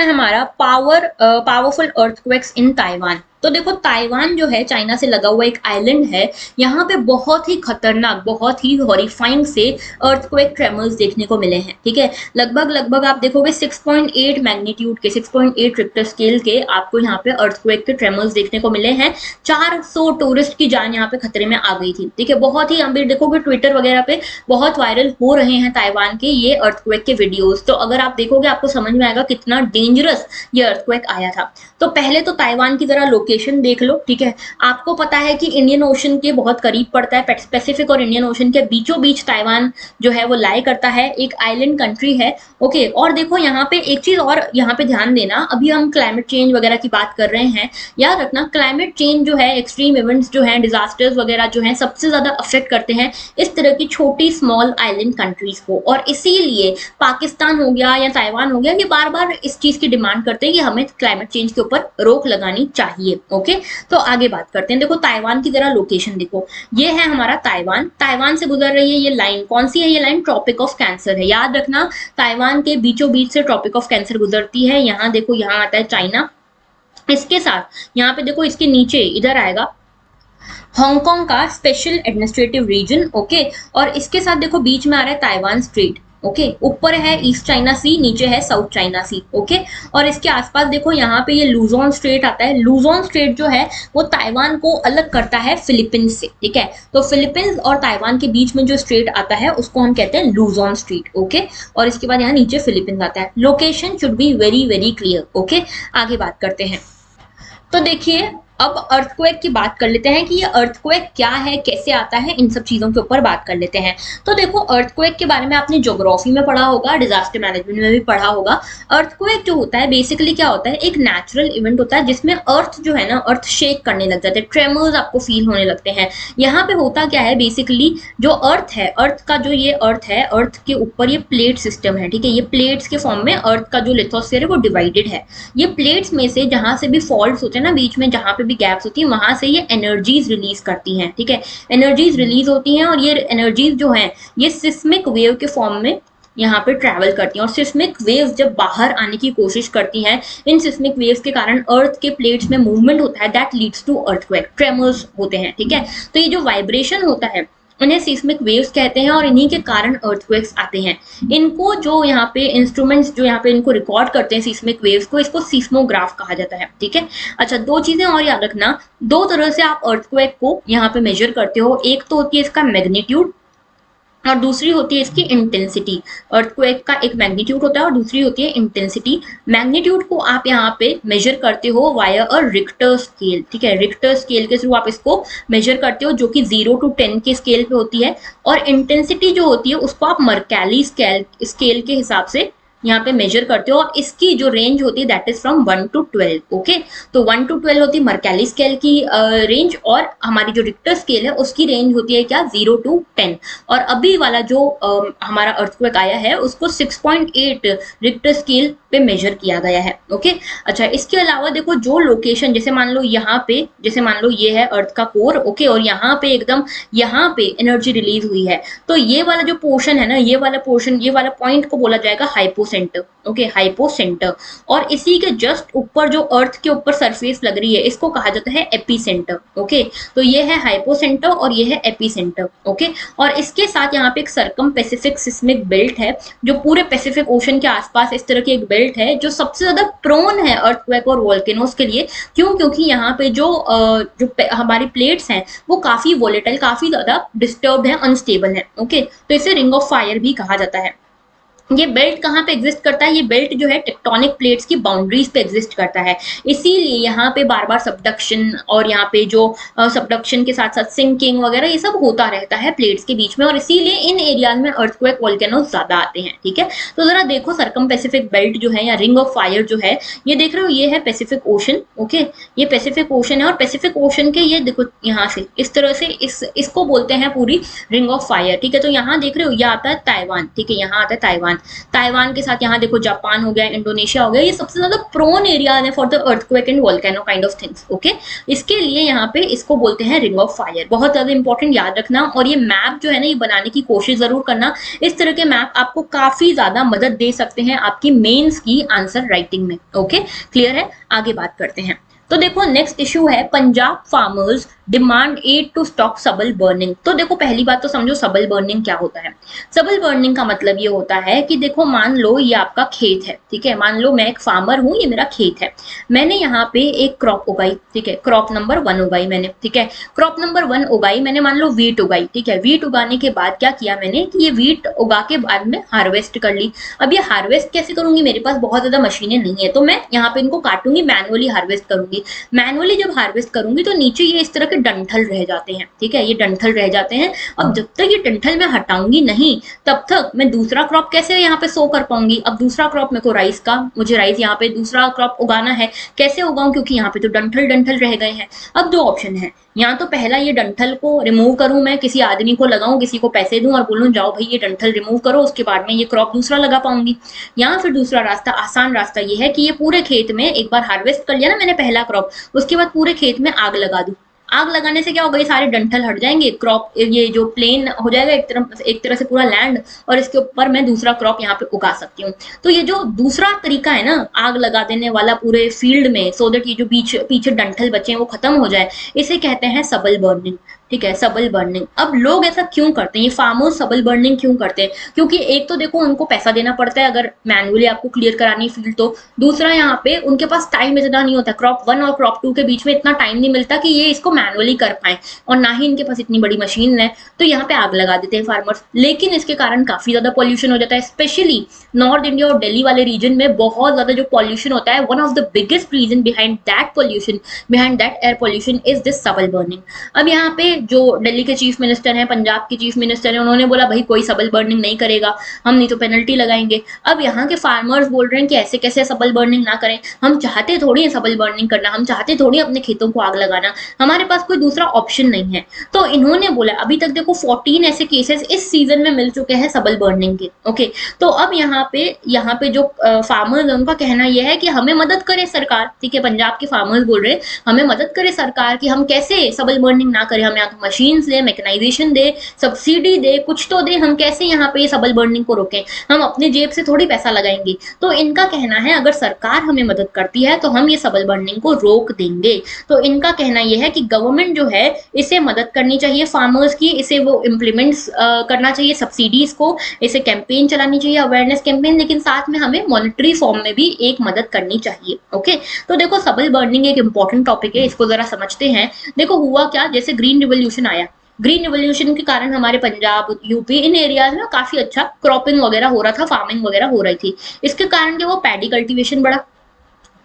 हमारा पावरफुल अर्थक्वेक्स इन ताइवान। तो देखो, ताइवान जो है चाइना से लगा हुआ एक आइलैंड है, यहाँ पे बहुत ही खतरनाक, बहुत ही हॉरिफाइंग से अर्थक्वेक ट्रेमर्स देखने को मिले हैं। ठीक है, लगभग आप देखोगे 6.8 मैग्नीट्यूड के, 6.8 रिक्टर स्केल के आपको यहाँ पे अर्थक्वेक के ट्रेमर्स देखने को मिले हैं। 400 टूरिस्ट की जान यहाँ पे खतरे में आ गई थी। ठीक है, बहुत ही अभी देखोगे ट्विटर वगैरह पे बहुत वायरल हो रहे हैं ताइवान के ये अर्थक्वेक के वीडियोस। तो अगर आप देखोगे आपको समझ में आएगा कितना डेंजरस ये अर्थक्वेक आया था। तो पहले तो ताइवान की जरा लोकेशन देख लो। ठीक है, आपको पता है कि इंडियन ओशन के बहुत करीब पड़ता है, पैसिफिक और इंडियन ओशन के बीचों बीच ताइवान जो है वो लाई करता है, एक आइलैंड कंट्री है। ओके, और देखो यहाँ पे एक चीज और यहाँ पे ध्यान देना, अभी हम क्लाइमेट चेंज वगैरह की बात कर रहे हैं, याद रखना क्लाइमेट चेंज जो है, एक्सट्रीम इवेंट्स जो है, डिजास्टर्स वगैरह जो है, सबसे ज्यादा अफेक्ट करते हैं इस तरह की छोटी स्मॉल आइलैंड कंट्रीज को। और इसीलिए पाकिस्तान हो गया या ताइवान हो गया, ये बार बार इस चीज की डिमांड करते हैं कि हमें क्लाइमेट चेंज के ऊपर रोक लगानी चाहिए। ओके, तो आगे बात करते हैं। देखो, ताइवान की जरा लोकेशन देखो, ये है हमारा ताइवान। ताइवान से गुजर रही है ये लाइन, कौन सी है ये लाइन? ट्रॉपिक ऑफ कैंसर है। याद रखना, ताइवान के बीचों बीच से ट्रॉपिक ऑफ कैंसर गुजरती है। यहाँ देखो, यहाँ आता है चाइना, इसके साथ यहाँ पे देखो, इसके नीचे इधर आएगा हांगकांग का स्पेशल एडमिनिस्ट्रेटिव रीजन। ओके, और इसके साथ देखो बीच में आ रहा है ताइवान स्ट्रेट। ओके, ऊपर है ईस्ट चाइना सी, नीचे है साउथ चाइना सी। ओके, और इसके आसपास देखो यहाँ पे ये लुजोन स्ट्रेट आता है। लुजोन स्ट्रेट जो है वो ताइवान को अलग करता है फिलीपींस से। ठीक है, तो फिलीपींस और ताइवान के बीच में जो स्ट्रेट आता है उसको हम कहते हैं लुजोन स्ट्रेट। ओके, और इसके बाद यहाँ नीचे फिलीपींस आता है। Location should be very very clear. Okay, आगे बात करते हैं। तो देखिए, अब अर्थक्वेक की बात कर लेते हैं कि ये अर्थक्वेक क्या है, कैसे आता है, इन सब चीजों के ऊपर बात कर लेते हैं। तो देखो, अर्थक्वेक के बारे में आपने ज्योग्राफी में पढ़ा होगा, डिजास्टर मैनेजमेंट में भी पढ़ा होगा। अर्थक्वेक जो होता है बेसिकली क्या होता है, एक नेचुरल इवेंट होता है जिसमें अर्थ जो है ना, अर्थ शेक करने लग जाते हैं, ट्रेमर्स आपको फील होने लगते हैं। यहाँ पे होता क्या है, बेसिकली जो अर्थ है, अर्थ का जो ये अर्थ है, अर्थ के ऊपर ये प्लेट सिस्टम है। ठीक है, ये प्लेट्स के फॉर्म में अर्थ का जो लिथोस्फीयर है वो डिवाइडेड है। ये प्लेट्स में से जहां से भी फॉल्ट्स होते हैं ना, बीच में जहां पे भी गैप्स होती है, वहां से ये एनर्जीज रिलीज करती हैं। ठीक है, एनर्जीज रिलीज होती हैं, और ये एनर्जीज जो हैं ये सिस्मिक वेव के फॉर्म में यहाँ पे ट्रैवल करती हैं। और सिस्मिक वेव्स जब बाहर आने की कोशिश करती हैं, इन सिस्मिक वेव्स के कारण अर्थ के प्लेट्स में मूवमेंट होता है, that leads to earthquake, tremors होते हैं। ठीक है, तो ये जो वाइब्रेशन होता है उन्हें सीस्मिक वेव्स कहते हैं और इन्हीं के कारण अर्थक्वेक्स आते हैं। इनको जो यहाँ पे इंस्ट्रूमेंट्स जो यहाँ पे इनको रिकॉर्ड करते हैं सीस्मिक वेव्स को, इसको सीस्मोग्राफ कहा जाता है, ठीक है। अच्छा, दो चीजें और याद रखना, दो तरह से आप अर्थक्वेक को यहाँ पे मेजर करते हो। एक तो होती है इसका मैग्नीट्यूड और दूसरी होती है इसकी इंटेंसिटी। अर्थक्वेक का एक मैग्नीट्यूड होता है और दूसरी होती है इंटेंसिटी। मैग्नीट्यूड को आप यहाँ पे मेजर करते हो वाया अ रिक्टर स्केल, ठीक है। रिक्टर स्केल के थ्रू आप इसको मेजर करते हो, जो कि 0 to 10 के स्केल पे होती है। और इंटेंसिटी जो होती है उसको आप मर्कैली स्केल के हिसाब से यहाँ पे मेजर करते हो, और इसकी जो रेंज होती है that is from 1 to 12। Okay, तो 1 to 12 होती है मर्कैली स्केल की रेंज, और हमारी जो रिक्टर स्केल है उसकी रेंज होती है क्या, 0 to 10। और अभी वाला जो हमारा अर्थक्वेक आया है उसको 6.8 रिक्टर स्केल पे मेजर किया गया है। ओके, अच्छा, इसके अलावा देखो जो लोकेशन, जैसे मान लो यहाँ पे, जैसे मान लो ये है अर्थ का कोर, ओके, और यहाँ पे एकदम यहाँ पे एनर्जी रिलीज हुई है, तो ये वाला जो पोर्शन है ना, ये वाला पोर्शन, ये वाला पॉइंट को बोला जाएगा हाइपोसेंटर। Okay, hypocentre. और इसी के जस्ट ऊपर जो अर्थ के ऊपर सरफेस लग रही है इसको कहा जाता है एपीसेंटर। ओके, तो ये है हाइपोसेंटर और ये है एपीसेंटर। ओके, और इसके साथ यहाँ पे एक सर्कम पैसिफिक सिस्मिक बेल्ट है, जो पूरे पैसिफिक ओशन के आसपास इस तरह की एक बेल्ट है, जो सबसे ज्यादा प्रोन है अर्थक्वेक और वोल्केनोस के लिए। क्यों? क्योंकि यहाँ पे जो हमारी प्लेट्स हैं वो काफी वोलेटाइल, काफी ज्यादा डिस्टर्ब है, अनस्टेबल है। ओके, तो इसे रिंग ऑफ फायर भी कहा जाता है। ये बेल्ट कहाँ पे एग्जिस्ट करता है? ये बेल्ट जो है टेक्टोनिक प्लेट्स की बाउंड्रीज पे एग्जिस्ट करता है, इसीलिए यहाँ पे बार बार सबडक्शन, और यहाँ पे जो सबडक्शन के साथ साथ सिंकिंग वगैरह ये सब होता रहता है प्लेट्स के बीच में, और इसीलिए इन एरियाज में अर्थक्वेक वोल्केनोज ज्यादा आते हैं। ठीक है, तो जरा देखो सर्कम पैसिफिक बेल्ट जो है या रिंग ऑफ फायर जो है, ये देख रहे हो, ये है पैसिफिक ओशन। ओके, ये पैसिफिक ओशन है, और पैसिफिक ओशन के ये देखो यहाँ से इस तरह से इसको बोलते हैं पूरी रिंग ऑफ फायर। ठीक है, तो यहाँ देख रहे हो, ये आता है ताइवान। ठीक है, यहाँ आता है ताइवान। ताइवान के साथ यहाँ देखो जापान हो गया, इंडोनेशिया हो गया, ये सबसे ज्यादा प्रोन एरिया है for the earthquake and volcano kind of things. Okay, इसके लिए यहाँ पे इसको बोलते हैं रिंग ऑफ फायर। बहुत ज्यादा इंपॉर्टेंट, याद रखना। और ये मैप जो है ना, ये बनाने की कोशिश जरूर करना। इस तरह के मैप आपको काफी ज्यादा मदद दे सकते हैं आपकी मेंस की आंसर राइटिंग में। ओके, क्लियर है? आगे बात करते हैं। तो देखो नेक्स्ट इशू है, Punjab farmers demand aid to stop stubble burning. तो देखो पहली बात तो समझो सबल बर्निंग क्या होता है। सबल बर्निंग का मतलब ये होता है कि देखो मान लो ये आपका खेत है, ठीक है, मान लो मैं एक फार्मर हूँ, ये मेरा खेत है, मैंने यहाँ पे एक क्रॉप उगाई, ठीक है, क्रॉप नंबर 1 उगाई मैंने, ठीक है, क्रॉप नंबर 1 उगाई मैंने, मान लो वीट उगाई, ठीक है, वीट उगाने के बाद क्या किया मैंने कि ये वीट उगा के बाद में हार्वेस्ट कर ली। अब ये हार्वेस्ट कैसे करूंगी, मेरे पास बहुत ज्यादा मशीनें नहीं है, तो मैं यहाँ पे इनको काटूंगी, मैनुअली हार्वेस्ट करूंगी। मैनुअली जब हार्वेस्ट करूंगी तो नीचे ये इस तरह के डंठल रह जाते हैं, ठीक है, ये डंठल रह जाते हैं। अब जब तक ये डंठल मैं हटाऊंगी नहीं, तब तक मैं दूसरा क्रॉप कैसे यहाँ पे सो कर पाऊंगी। अब दूसरा क्रॉप मेरे को राइस का, मुझे राइस यहाँ पे दूसरा क्रॉप उगाना है, कैसे उगाऊं, क्योंकि यहाँ पे तो डंठल डंठल रह गए हैं। अब दो ऑप्शन है, यहाँ तो पहला ये डंठल को रिमूव करूं, मैं किसी आदमी को लगाऊं, किसी को पैसे दूं और बोलूं जाओ भाई ये डंठल रिमूव करो, उसके बाद में ये क्रॉप दूसरा लगा पाऊंगी। या फिर दूसरा रास्ता, आसान रास्ता ये है कि ये पूरे खेत में एक बार हार्वेस्ट कर लिया ना मैंने पहला क्रॉप, उसके बाद पूरे खेत में आग लगा दूं। आग लगाने से क्या होगा, ये सारे डंठल हट जाएंगे, क्रॉप ये जो प्लेन हो जाएगा एक तरह से पूरा लैंड, और इसके ऊपर मैं दूसरा क्रॉप यहाँ पे उगा सकती हूँ। तो ये जो दूसरा तरीका है ना, आग लगा देने वाला पूरे फील्ड में, सो दैट ये जो पीछे डंठल बचे हैं वो खत्म हो जाए, इसे कहते हैं सबल बर्निंग। ठीक है, सबल बर्निंग। अब लोग ऐसा क्यों करते हैं, ये फार्मर्स सबल बर्निंग क्यों करते हैं? क्योंकि एक तो देखो उनको पैसा देना पड़ता है अगर मैनुअली आपको क्लियर करानी फील्ड, तो दूसरा यहाँ पे उनके पास टाइम इतना नहीं होता, क्रॉप 1 और क्रॉप 2 के बीच में इतना टाइम नहीं मिलता कि ये इसको मैनुअली कर पाए, और ना ही इनके पास इतनी बड़ी मशीन है, तो यहाँ पे आग लगा देते हैं फार्मर्स। लेकिन इसके कारण काफी ज्यादा पॉल्यूशन हो जाता है, स्पेशली नॉर्थ इंडिया और दिल्ली वाले रीजन में बहुत ज्यादा जो पॉल्यूशन होता है, one of the biggest reason behind that air pollution is this stubble burning. अब यहाँ पे जो दिल्ली के चीफ मिनिस्टर हैं, पंजाब के चीफ मिनिस्टर हैं, उन्होंने बोला भाई कोई सबल बर्निंग नहीं करेगा, हम नहीं तो पेनल्टी लगाएंगे। अब यहाँ के फार्मर्स बोल रहे हैं कि ऐसे कैसे सबल बर्निंग ना करें, हम चाहते थोड़ी है सबल बर्निंग करना, हम चाहते थोड़ी अपने खेतों को आग लगाना, हमारे पास कोई दूसरा ऑप्शन नहीं है। तो इन्होंने बोला, अभी तक देखो 14 ऐसे केसेस इस सीजन में मिल चुके हैं सबल बर्निंग के। ओके, तो अब यहाँ पे जो फार्मर्स है उनका कहना यह है कि हमें मदद करे सरकार। ठीक है, पंजाब के फार्मर्स बोल रहे हैं हमें मदद करे सरकार कि हम कैसे सबल बर्निंग ना करें, हमें या तो मशीन्स दे, मैकेनाइजेशन दे, सब्सिडी दे, कुछ तो दे, हम कैसे यहाँ पे सबल बर्निंग को रोकें, हम अपने जेब से थोड़ी पैसा लगाएंगे। तो इनका कहना है अगर सरकार हमें मदद करती है तो हम ये सबल बर्निंग को रोक देंगे। तो इनका कहना यह है कि गवर्नमेंट जो है इसे मदद करनी चाहिए फार्मर्स की, इसे वो इम्प्लीमेंट्स करना चाहिए सब्सिडीज को, इसे कैंपेन चलानी चाहिए, अवेयरनेस कैंपेन, लेकिन साथ में हमें मॉनेटरी फॉर्म में भी एक मदद करनी चाहिए। ओके, तो देखो सबल बर्निंग एक इंपॉर्टेंट टॉपिक है, इसको जरा समझते हैं। देखो हुआ क्या, जैसे ग्रीन रिवोल्यूशन आया, ग्रीन रिवोल्यूशन के कारण हमारे पंजाब, यूपी, इन एरियाज में काफी अच्छा क्रॉपिंग वगैरह हो रहा था, फार्मिंग वगैरह हो रही थी। इसके कारण क्या, वो पैडी कल्टीवेशन बढ़ा,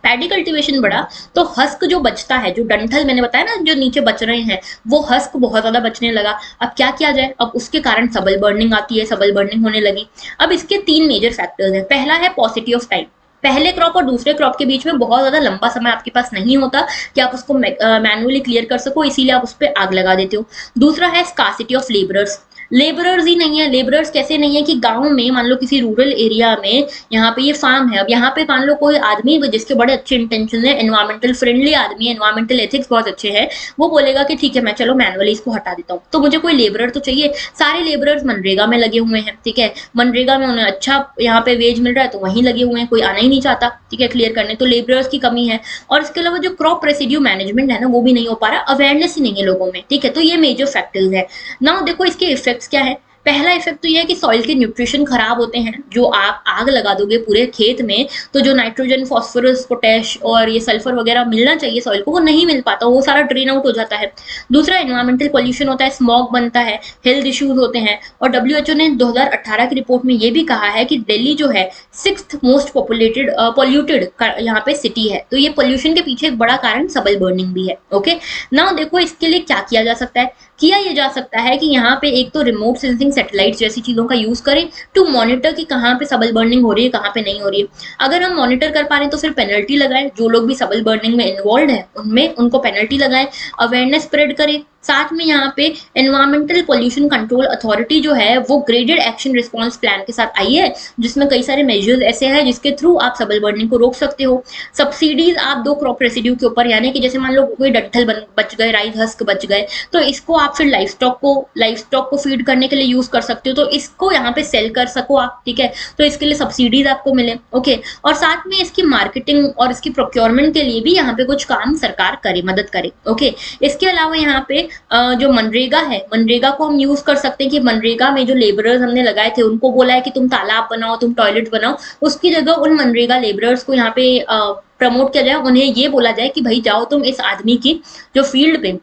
पैडी कल्टीवेशन बढ़ा तो हस्क जो बचता है, जो डंठल मैंने बताया ना जो नीचे बच रहे हैं, वो हस्क बहुत ज्यादा बचने लगा। अब क्या किया जाए, अब उसके कारण सबल बर्निंग आती है, सबल बर्निंग होने लगी। अब इसके तीन मेजर फैक्टर्स हैं। पहला है पॉसिटी ऑफ टाइम, पहले क्रॉप और दूसरे क्रॉप के बीच में बहुत ज्यादा लंबा समय आपके पास नहीं होता कि आप उसको मैनुअली क्लियर कर सको, इसीलिए आप उस पर आग लगा देते हो। दूसरा है स्कार्सिटी ऑफ लेबरर्स, लेबरर्स ही नहीं है। लेबरर्स कैसे नहीं है कि गांव में मान लो किसी रूरल एरिया में यहाँ पे ये फार्म है, अब यहाँ पे मान लो कोई आदमी जिसके बड़े अच्छे इंटेंशन है, एनवायरमेंटल फ्रेंडली आदमी है, एनवायरमेंटल एथिक्स बहुत अच्छे हैं, वो बोलेगा कि ठीक है मैं चलो मैनुअली इसको हटा देता हूँ, तो मुझे कोई लेबरर तो चाहिए। सारे लेबरर्स मनरेगा में लगे हुए हैं, ठीक है, मनरेगा में उन्हें अच्छा यहाँ पे वेज मिल रहा है तो वहीं लगे हुए हैं, कोई आना ही नहीं चाहता, ठीक है, क्लियर करने, तो लेबरर्स की कमी है। और इसके अलावा जो क्रॉप रेसिड्यू मैनेजमेंट है ना वो भी नहीं हो पा रहा, अवेयरनेस ही नहीं है लोगों में, ठीक है, तो ये मेजर फैक्टर्स है। नाउ देखो इसके इफेक्ट्स क्या है। पहला इफेक्ट तो ये है कि सॉइल के न्यूट्रिशन खराब होते हैं, जो आप आग लगा दोगे पूरे खेत में तो जो नाइट्रोजन, फास्फोरस, पोटैश और ये सल्फर वगैरह मिलना चाहिए सॉइल को वो नहीं मिल पाता, वो सारा ड्रेन आउट हो जाता है। दूसरा एनवायरमेंटल पॉल्यूशन होता है, स्मॉग बनता है, हेल्थ इश्यूज होते हैं। और डब्ल्यूएचओ ने 2018 की रिपोर्ट में ये भी कहा है कि दिल्ली जो है 6th मोस्ट पॉपुलेटेड पॉल्यूटेड यहाँ पे सिटी है, तो ये पॉल्यूशन के पीछे एक बड़ा कारण सबल बर्निंग भी है। ओके, नाउ देखो इसके लिए क्या किया जा सकता है। किया ये जा सकता है कि यहाँ पे एक तो रिमोट सेंसिंग सैटेलाइट्स जैसी चीजों का यूज करें टू मॉनिटर कि कहाँ पे सबल बर्निंग हो रही है, कहाँ पे नहीं हो रही है। अगर हम मॉनिटर कर पा रहे हैं तो फिर पेनल्टी लगाएं, जो लोग भी सबल बर्निंग में इन्वॉल्व है उनमें उनको पेनल्टी लगाएं, अवेयरनेस स्प्रेड करें। साथ में यहाँ पे एनवायरमेंटल पोल्यूशन कंट्रोल अथॉरिटी जो है वो ग्रेडेड एक्शन रिस्पॉन्स प्लान के साथ आई है, जिसमें कई सारे मेजर्स ऐसे हैं जिसके थ्रू आप सबल बर्निंग को रोक सकते हो। सब्सिडीज आप दो क्रॉप रेसिड्यू के ऊपर, यानी कि जैसे मान लो कोई डंठल बच गए, राइस हस्क बच गए, तो इसको आप फिर लाइफ स्टॉक को फीड करने के लिए यूज कर सकते हो, तो इसको यहाँ पे सेल कर सको आप, ठीक है, तो इसके लिए सब्सिडीज आपको मिले। ओके, और साथ में इसकी मार्केटिंग और इसकी प्रोक्योरमेंट के लिए भी यहाँ पे कुछ काम सरकार करे, मदद करे। ओके, इसके अलावा यहाँ पे जो मनरेगा है, मनरेगा को हम यूज कर सकते हैं कि मनरेगा में जो लेबरर्स हमने लगाए थे उनको बोला है कि तुम तालाब बनाओ, तुम टॉयलेट बनाओ, उसकी जगह उन मनरेगा लेबरर्स को यहाँ पे प्रमोट किया जाए, उन्हें ये बोला जाए कि भाई जाओ तुम इस आदमी की जो फील्ड पे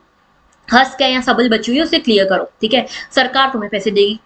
हस्क है या सबल बची हुई है उसे क्लियर करो, ठीक है, सरकार तुम्हें पैसे देगी।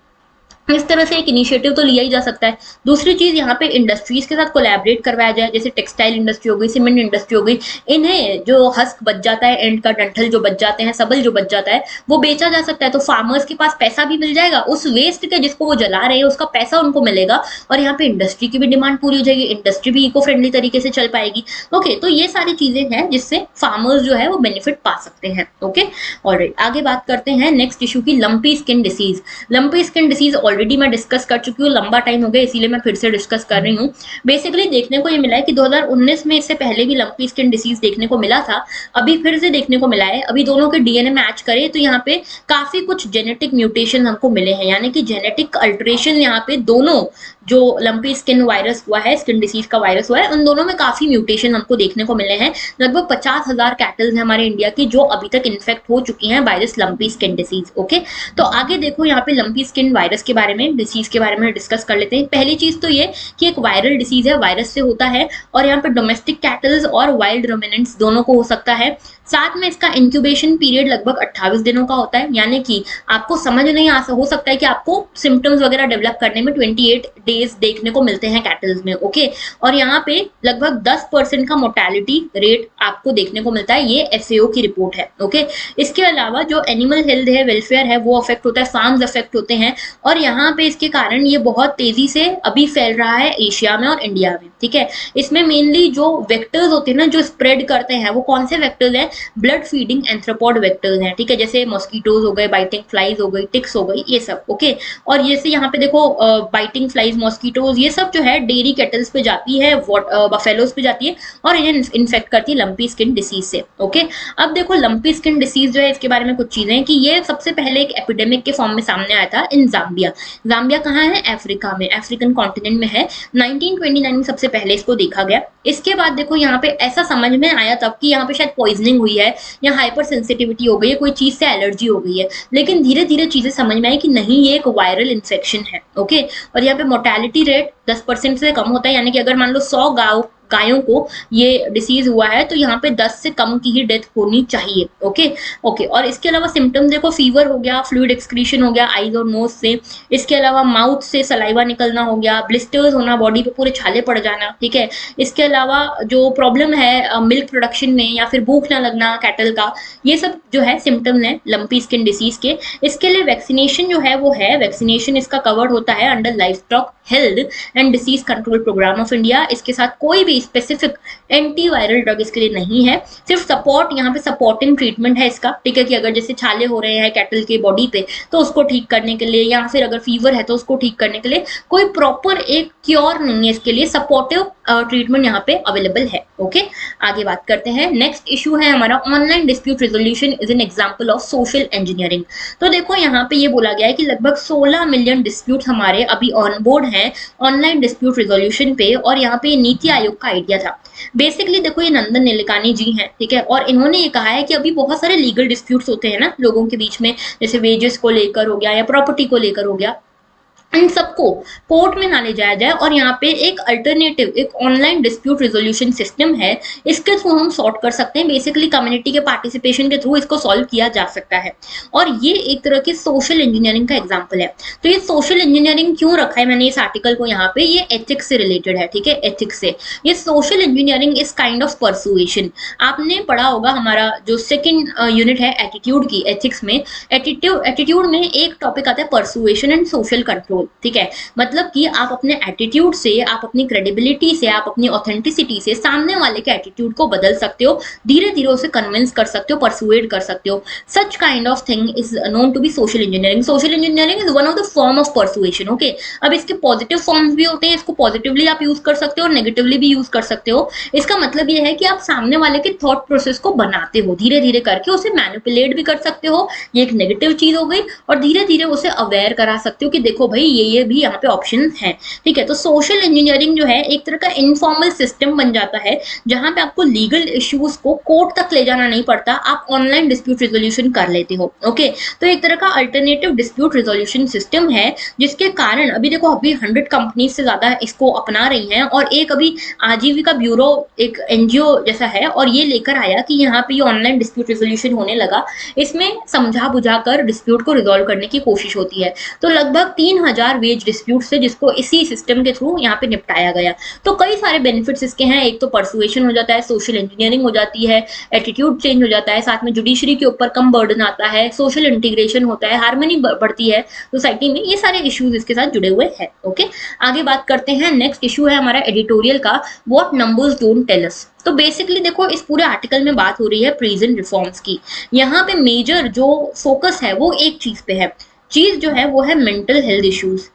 इस तरह से एक इनिशिएटिव तो लिया ही जा सकता है। दूसरी चीज यहाँ पे इंडस्ट्रीज के साथ कोलैबोरेट करवाया जाए, जैसे टेक्सटाइल इंडस्ट्री हो गई, सीमेंट इंडस्ट्री हो गई, इन्हें जो हस्क बच जाता है, एंड का डंठल जो बच जाते हैं, सबल जो बच जाता है वो बेचा जा सकता है, तो फार्मर्स के पास पैसा भी मिल जाएगा, उस वेस्ट के जिसको वो जला रहे हैं उसका पैसा उनको मिलेगा, और यहाँ पे इंडस्ट्री की भी डिमांड पूरी हो जाएगी, इंडस्ट्री भी इको फ्रेंडली तरीके से चल पाएगी। ओके, तो ये सारी चीजें हैं जिससे फार्मर्स जो है वो बेनिफिट पा सकते हैं। ओके, ऑलराइट, आगे बात करते हैं नेक्स्ट इशू की, lumpy skin disease. Lumpy skin disease already मैं डिस्कस कर चुकी हूँ, लंबा टाइम हो गया इसीलिए मैं फिर से डिस्कस कर रही हूँ। बेसिकली देखने को ये मिला है कि 2019 में इससे पहले भी लंपी स्किन डिसीज देखने को मिला था, अभी फिर से देखने को मिला है। अभी दोनों के डीएनए मैच करें तो यहाँ पे काफी कुछ जेनेटिक म्यूटेशन हमको मिले हैं, यानी कि जेनेटिक अल्टरेशन यहाँ पे दोनों जो लंपी स्किन वायरस हुआ है, स्किन डिसीज का वायरस हुआ है, उन दोनों में काफी म्यूटेशन हमको देखने को मिले हैं। लगभग 50,000 कैटल्स हैं हमारे इंडिया की जो अभी तक इन्फेक्ट हो चुकी हैं by this lumpy skin disease. Okay, तो आगे देखो यहाँ पे लंपी स्किन वायरस के बारे में, डिसीज के बारे में डिस्कस कर लेते हैं। पहली चीज तो ये कि एक वायरल डिसीज है, वायरस से होता है, और यहाँ पे डोमेस्टिक कैटल्स और वाइल्ड रोमिनेंट्स दोनों को हो सकता है। साथ में इसका इंक्यूबेशन पीरियड लगभग 28 दिनों का होता है, यानी कि आपको समझ नहीं आ हो सकता है कि आपको सिम्टम्स वगैरह डेवलप करने में 28 डेज देखने को मिलते हैं कैटल्स में। ओके, और यहाँ पे लगभग 10% का मोर्टेलिटी रेट आपको देखने को मिलता है, ये एफएओ की रिपोर्ट है। ओके, इसके अलावा जो एनिमल हेल्थ है, वेलफेयर है, वो अफेक्ट होता है, फार्म्स अफेक्ट होते हैं, और यहाँ पे इसके कारण ये बहुत तेजी से अभी फैल रहा है एशिया में और इंडिया में। ठीक है, इसमें मेनली जो वेक्टर्स होते हैं ना जो स्प्रेड करते हैं, वो कौन से वेक्टर्स हैं? ब्लड फीडिंग एंथ्रोपॉड वेक्टर्स हैं, ठीक है, जैसे मॉस्किटोज हो गए, बाइटिंग फ्लाइज हो गई, टिक्स हो गई, ये सब। ओके, और जैसे यहाँ पे देखो बाइटिंग फ्लाइज मॉस्किटोज, ये सब जो है डेयरी कैटल्स पे जाती है, बफेलोज पे जाती है और इन्हें इन्फेक्ट करती है लंपी स्किन डिसीज से। ओके, अब देखो लंपी स्किन डिसीज जो है इसके बारे में कुछ चीजें हैं कि ये सबसे पहले एक एपिडेमिक के फॉर्म में सामने आया था इन जाम्बिया। जाम्बिया कहाँ है? अफ्रीका में, अफ्रीकन कॉन्टिनेंट में है। 1929 में सबसे पहले इसको देखा गया। इसके बाद देखो यहाँ पे ऐसा समझ में आया तब कि यहाँ पे शायद पॉइजनिंग हुई है या हाइपर सेंसिटिविटी हो गई है, कोई चीज से एलर्जी हो गई है, लेकिन धीरे धीरे चीजें समझ में आई कि नहीं, ये एक वायरल इन्फेक्शन है। ओके, और यहाँ पे मोर्टेलिटी रेट 10% से कम होता है, यानी कि अगर मान लो 100 गायों को ये डिसीज हुआ है तो यहाँ पे 10 से कम की ही डेथ होनी चाहिए। ओके, और इसके अलावा सिम्टम देखो, फीवर हो गया, फ्लूइड एक्सक्रीशन हो गया आईज और नोज से, इसके अलावा माउथ से सलाइवा निकलना हो गया, ब्लिस्टर्स होना, बॉडी पे पूरे छाले पड़ जाना, ठीक है। इसके अलावा जो प्रॉब्लम है मिल्क प्रोडक्शन में या फिर भूख ना लगना कैटल का, ये सब जो है सिम्टम्स है लंपी स्किन डिसीज के। इसके लिए वैक्सीनेशन जो है वो है, वैक्सीनेशन इसका कवर्ड होता है under livestock health and disease control programme of India. इसके साथ कोई भी स्पेसिफिक एंटीवायरल ड्रग इसके लिए नहीं है, सिर्फ सपोर्ट, यहाँ पे सपोर्टिंग ट्रीटमेंट है इसका, ठीक है, कि अगर जैसे छाले हो रहे हैं कैटल के बॉडी पे तो उसको ठीक करने के लिए, या फिर अगर फीवर है तो उसको ठीक करने के लिए, कोई प्रॉपर एक क्योर नहीं है इसके लिए, सपोर्टिव ट्रीटमेंट यहाँ पे अवेलेबल है। ओके, आगे बात करते हैं। नेक्स्ट इशू है हमारा online dispute resolution is an example of social engineering. तो देखो यहाँ पे ये बोला गया है कि लगभग 16 मिलियन डिस्प्यूट हमारे अभी ऑन बोर्ड हैं ऑनलाइन डिस्प्यूट रेजोल्यूशन पे, और यहाँ पे नीति आयोग का आइडिया था। बेसिकली देखो ये नंदन नीलेकानी जी हैं, ठीक है, और इन्होंने ये कहा है कि अभी बहुत सारे लीगल डिस्प्यूट्स होते हैं ना लोगों के बीच में, जैसे वेजेस को लेकर हो गया या प्रॉपर्टी को लेकर हो गया, इन सबको कोर्ट में ना ले जाया जाए, और यहाँ पे एक अल्टरनेटिव, एक ऑनलाइन डिस्प्यूट रेजोल्यूशन सिस्टम है, इसके थ्रू हम सॉर्ट कर सकते हैं। बेसिकली कम्युनिटी के पार्टिसिपेशन के थ्रू इसको सॉल्व किया जा सकता है, और ये एक तरह की सोशल इंजीनियरिंग का एग्जाम्पल है। तो ये सोशल इंजीनियरिंग क्यों रखा है मैंने इस आर्टिकल को यहाँ पे, ये एथिक्स से रिलेटेड है, ठीक है, एथिक्स से। ये social engineering is kind of persuasion. आपने पढ़ा होगा हमारा जो सेकेंड यूनिट है एटीट्यूड की, एथिक्स में, एटीट्यूड में एक टॉपिक आता है परसुएशन एंड सोशल कंट्रोल, ठीक है। मतलब कि आप अपने एटीट्यूड से, आप अपनी क्रेडिबिलिटी से, आप अपनी ऑथेंटिसिटी से सामने वाले के एटीट्यूड को बदल सकते हो, धीरे धीरे उसे कन्विंस कर सकते हो, परसुएड कर सकते हो। Such kind of thing is known to be social engineering. Social engineering is one of the form of persuasion. Okay, अब इसके पॉजिटिव फॉर्म्स भी होते हैं, इसको पॉजिटिवली आप यूज कर सकते हो और नेगेटिवली भी यूज कर सकते हो। इसका मतलब ये है कि आप सामने वाले के थॉट प्रोसेस को बनाते हो, धीरे धीरे करके उसे मैनिपुलेट भी कर सकते हो, ये एक नेगेटिव चीज हो गई, और धीरे धीरे उसे अवेयर करा सकते हो कि देखो भाई ये भी यहाँ पे ऑप्शन है, ठीक है। तो सोशल इंजीनियरिंग जो है एक तरह का इनफॉर्मल सिस्टम बन जाता है, जहां पे आपको लीगल इश्यूज को कोर्ट तक ले जाना नहीं पड़ता, आप ऑनलाइन डिस्प्यूट रेजोल्यूशन कर लेते हो। ओके, तो एक तरह का अल्टरनेटिव डिस्प्यूट रेजोल्यूशन सिस्टम है, जिसके कारण अभी देखो अभी 100 कंपनीज से ज्यादा इसको अपना रही हैं, और एक अभी आजीविका ब्यूरो एक एनजीओ जैसा है, और ये लेकर आया कि यहाँ पे ये ऑनलाइन डिस्प्यूट रेजोल्यूशन होने लगा। इसमें समझा बुझा कर डिस्प्यूट को रिजोल्व करने की कोशिश होती है। तो लगभग 3000 वेज डिस्प्यूट से जिसको इसी सिस्टम के थ्रू यहाँ पे निपटाया गया। तो कई सारे बेनिफिट्स इसके हैं, एक तो परसुएशन हो जाता है, सोशल इंजीनियरिंग हो जाती है, एटीट्यूड चेंज हो जाता है, साथ में जुडिशरी के ऊपर कम बर्डन आता है, सोशल इंटीग्रेशन होता है, हार्मनी बढ़ती है सोसाइटी में, ये सारे इश्यूज इसके साथ जुड़े हुए हैं। ओके, आगे बात करते हैं। नेक्स्ट इशू है हमारा एडिटोरियल का, what numbers don't tell us. तो बेसिकली देखो इस पूरे आर्टिकल में बात हो रही है प्रिजन रिफॉर्म्स की। यहाँ पे मेजर जो फोकस है वो एक चीज पे है, चीज जो है वो है mental health issues.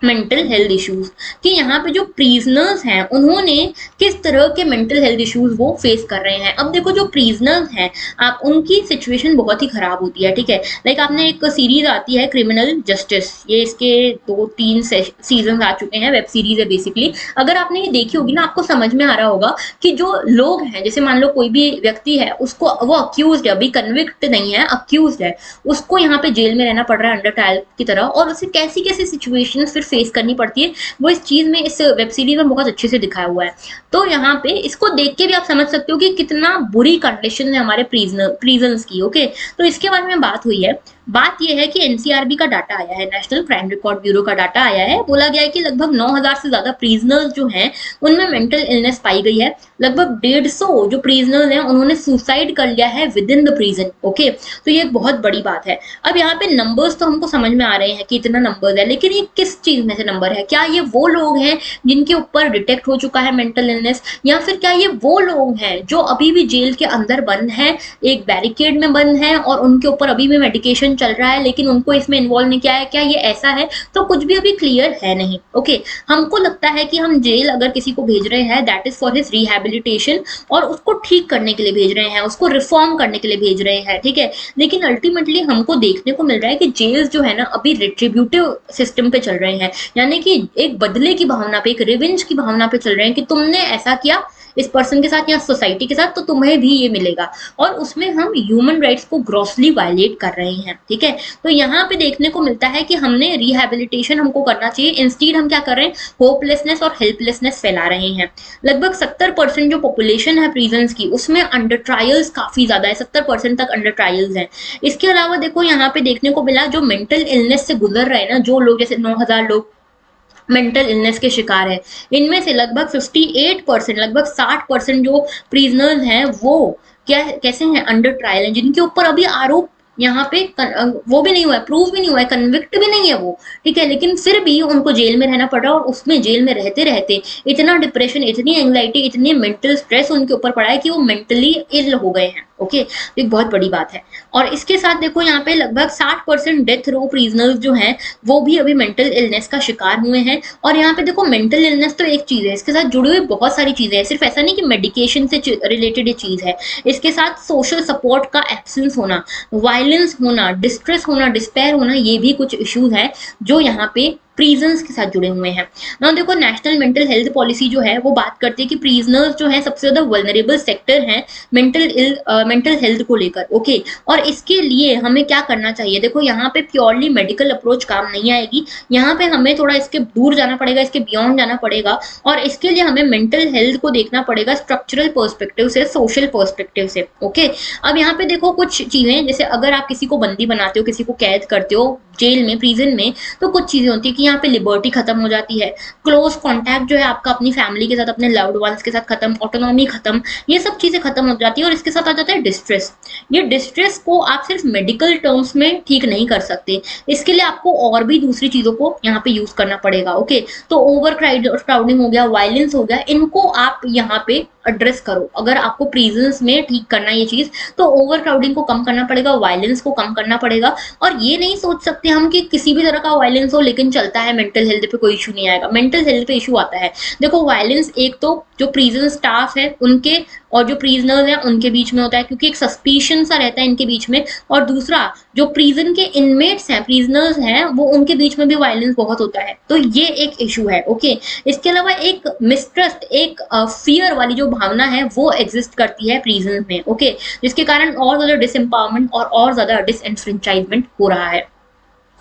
Mental health issues कि यहाँ पे जो प्रिजनर्स हैं उन्होंने किस तरह के मेंटल हेल्थ इश्यूज वो फेस कर रहे हैं। अब देखो जो प्रिजनर्स हैं आप उनकी सिचुएशन बहुत ही खराब होती है, ठीक है। लाइक आपने एक सीरीज आती है क्रिमिनल जस्टिस, ये इसके 2-3 सीजन आ चुके हैं, वेब सीरीज है बेसिकली। अगर आपने ये देखी होगी ना, आपको समझ में आ रहा होगा कि जो लोग हैं, जैसे मान लो कोई भी व्यक्ति है, उसको वो अक्यूज है, अभी कन्विक्ट नहीं है, अक्यूज है, उसको यहाँ पे जेल में रहना पड़ रहा है अंडर ट्रायल की तरह, और उसे कैसी कैसी सिचुएशन फिर फेस करनी पड़ती है, वो इस चीज में, इस वेब सीरीज में बहुत अच्छे से दिखाया हुआ है। तो यहाँ पे इसको देख के भी आप समझ सकते हो कि कितना बुरी कंडीशन है हमारे प्रिजन्स की। ओके, तो इसके बारे में बात हुई है। बात यह है कि एनसीआरबी का डाटा आया है, नेशनल क्राइम रिकॉर्ड ब्यूरो का डाटा आया है। बोला गया है कि लगभग 9000 से ज्यादा प्रिजनर्स जो हैं उनमें मेंटल इलनेस पाई गई है। लगभग 150 जो प्रिजनर्स हैं उन्होंने सुसाइड कर लिया है with in the prison. Okay, तो ये एक बहुत बड़ी बात है। अब यहाँ पे नंबर्स तो हमको समझ में आ रहे हैं कि इतना नंबर्स है, लेकिन ये किस चीज में से नंबर है? क्या ये वो लोग हैं जिनके ऊपर डिटेक्ट हो चुका है मेंटल इलनेस, या फिर क्या ये वो लोग हैं जो अभी भी जेल के अंदर बंद हैं, एक बैरिकेड में बंद हैं और उनके ऊपर अभी भी मेडिकेशन इन्वेस्टिगेशन चल रहा है लेकिन उनको इसमें इन्वॉल्व नहीं किया है, क्या ये ऐसा है? तो कुछ भी अभी क्लियर है नहीं। ओके, हमको लगता है कि हम जेल अगर किसी को भेज रहे हैं that is for his rehabilitation, और उसको ठीक करने के लिए भेज रहे हैं, उसको रिफॉर्म करने के लिए भेज रहे हैं, ठीक है। लेकिन अल्टीमेटली हमको देखने को मिल रहा है कि जेल्स जो है ना अभी रिट्रीब्यूटिव सिस्टम पे चल रहे हैं, यानी कि एक बदले की भावना पे, एक रिवेंज की भावना पे चल रहे हैं कि तुमने ऐसा किया इस पर्सन के साथ या सोसाइटी के साथ तो तुम्हें भी ये मिलेगा, और उसमें हम ह्यूमन राइट्स को ग्रॉसली वायलेट कर रहे हैं, ठीक है। तो यहाँ पे देखने को मिलता है कि हमने रिहैबिलिटेशन हमको करना चाहिए, इंस्टीड हम क्या कर रहे हैं, होपलेसनेस और हेल्पलेसनेस फैला रहे हैं। लगभग 70% जो पॉपुलेशन है प्रिजन्स की उसमें अंडर ट्रायल्स काफी ज्यादा है, 70% तक अंडर ट्रायल्स हैं। इसके अलावा देखो यहाँ पे देखने को मिला जो मेंटल इलनेस से गुजर रहे हैं ना, जो लोग जैसे 9,000 लोग मेंटल इलनेस के शिकार है, इनमें से लगभग 58%, लगभग 60% जो प्रिजनर्स हैं वो क्या कैसे हैं, अंडर ट्रायल हैं, जिनके ऊपर अभी आरोप यहाँ पे वो भी नहीं हुआ है, प्रूव भी नहीं हुआ है, कन्विक्ट भी नहीं है वो, ठीक है। लेकिन फिर भी उनको जेल में रहना पड़ा, और उसमें जेल में रहते रहते इतना डिप्रेशन, इतनी एंग्जाइटी, इतनी मेंटल स्ट्रेस उनके ऊपर पड़ा है कि वो मेंटली इल हो गए हैं। ओके, तो एक बहुत बड़ी बात है। और इसके साथ देखो यहाँ पे लगभग 60% डेथ रो प्रिजनर्स जो हैं वो भी अभी मेंटल इलनेस का शिकार हुए हैं। और यहाँ पे देखो मेंटल इलनेस तो एक चीज है, इसके साथ जुड़ी हुई बहुत सारी चीजें हैं, सिर्फ ऐसा नहीं कि मेडिकेशन से रिलेटेड ये चीज है, इसके साथ सोशल सपोर्ट का एब्सेंस होना, वायलेंस होना, डिस्ट्रेस होना, डिस्पेयर होना, ये भी कुछ इश्यूज है जो यहाँ पे प्रिजन्स के साथ जुड़े हुए हैं ना। देखो नेशनल मेंटल हेल्थ पॉलिसी जो है वो बात करती है कि प्रिजनर्स जो है सबसे ज्यादा वल्नरेबल सेक्टर है मेंटल हेल्थ को लेकर। ओके, और इसके लिए हमें क्या करना चाहिए, देखो यहाँ पे प्योरली मेडिकल अप्रोच काम नहीं आएगी, यहाँ पे हमें थोड़ा इसके दूर जाना पड़ेगा, इसके बियॉन्ड जाना पड़ेगा, और इसके लिए हमें मेंटल हेल्थ को देखना पड़ेगा स्ट्रक्चरल पर्सपेक्टिव से, सोशल पर्सपेक्टिव से। ओके, अब यहाँ पे देखो कुछ चीजें, जैसे अगर आप किसी को बंदी बनाते हो, किसी को कैद करते हो जेल में, प्रिजन में, तो कुछ चीजें होती है कि यहाँ पे लिबर्टी खत्म हो जाती है, क्लोज कॉन्टैक्ट जो है आपका अपनी फैमिली के साथ, अपने लव्ड वंस के साथ खत्म, ऑटोनॉमी खत्म, ये सब चीजें खत्म हो जाती है। और इसके साथ आ जाता है डिस्ट्रेस। ये डिस्ट्रेस को आप सिर्फ मेडिकल टर्म्स में ठीक नहीं कर सकते, इसके लिए आपको और भी दूसरी चीजों को यहाँ पे यूज करना पड़ेगा। ओके, तो ओवर क्राउडिंग हो गया, वायलेंस हो गया, इनको आप यहाँ पे एड्रेस करो। अगर आपको प्रिजन्स में ठीक करना ये चीज, तो ओवर क्राउडिंग को कम करना पड़ेगा, वायलेंस को कम करना पड़ेगा। और ये नहीं सोच सकते हम कि किसी भी तरह का वायलेंस हो लेकिन चलता है, मेंटल हेल्थ पे कोई इशू नहीं आएगा। मेंटल हेल्थ पे इशू आता है। देखो वायलेंस एक तो जो प्रिजन स्टाफ है उनके और जो प्रिजनर्स हैं उनके बीच में होता है, क्योंकि एक सस्पिशन सा रहता है इनके बीच में, और दूसरा जो प्रिजन के इनमेट्स हैं, प्रिजनर्स हैं, वो उनके बीच में भी वायलेंस बहुत होता है, तो ये एक इशू है। ओके, इसके अलावा एक मिसट्रस्ट, एक फियर वाली जो भावना है वो एग्जिस्ट करती है प्रिजन में। ओके, जिसके कारण और ज्यादा डिसएम्पावरमेंट और ज्यादा डिसएनफ्रेंचाइजमेंट हो रहा है।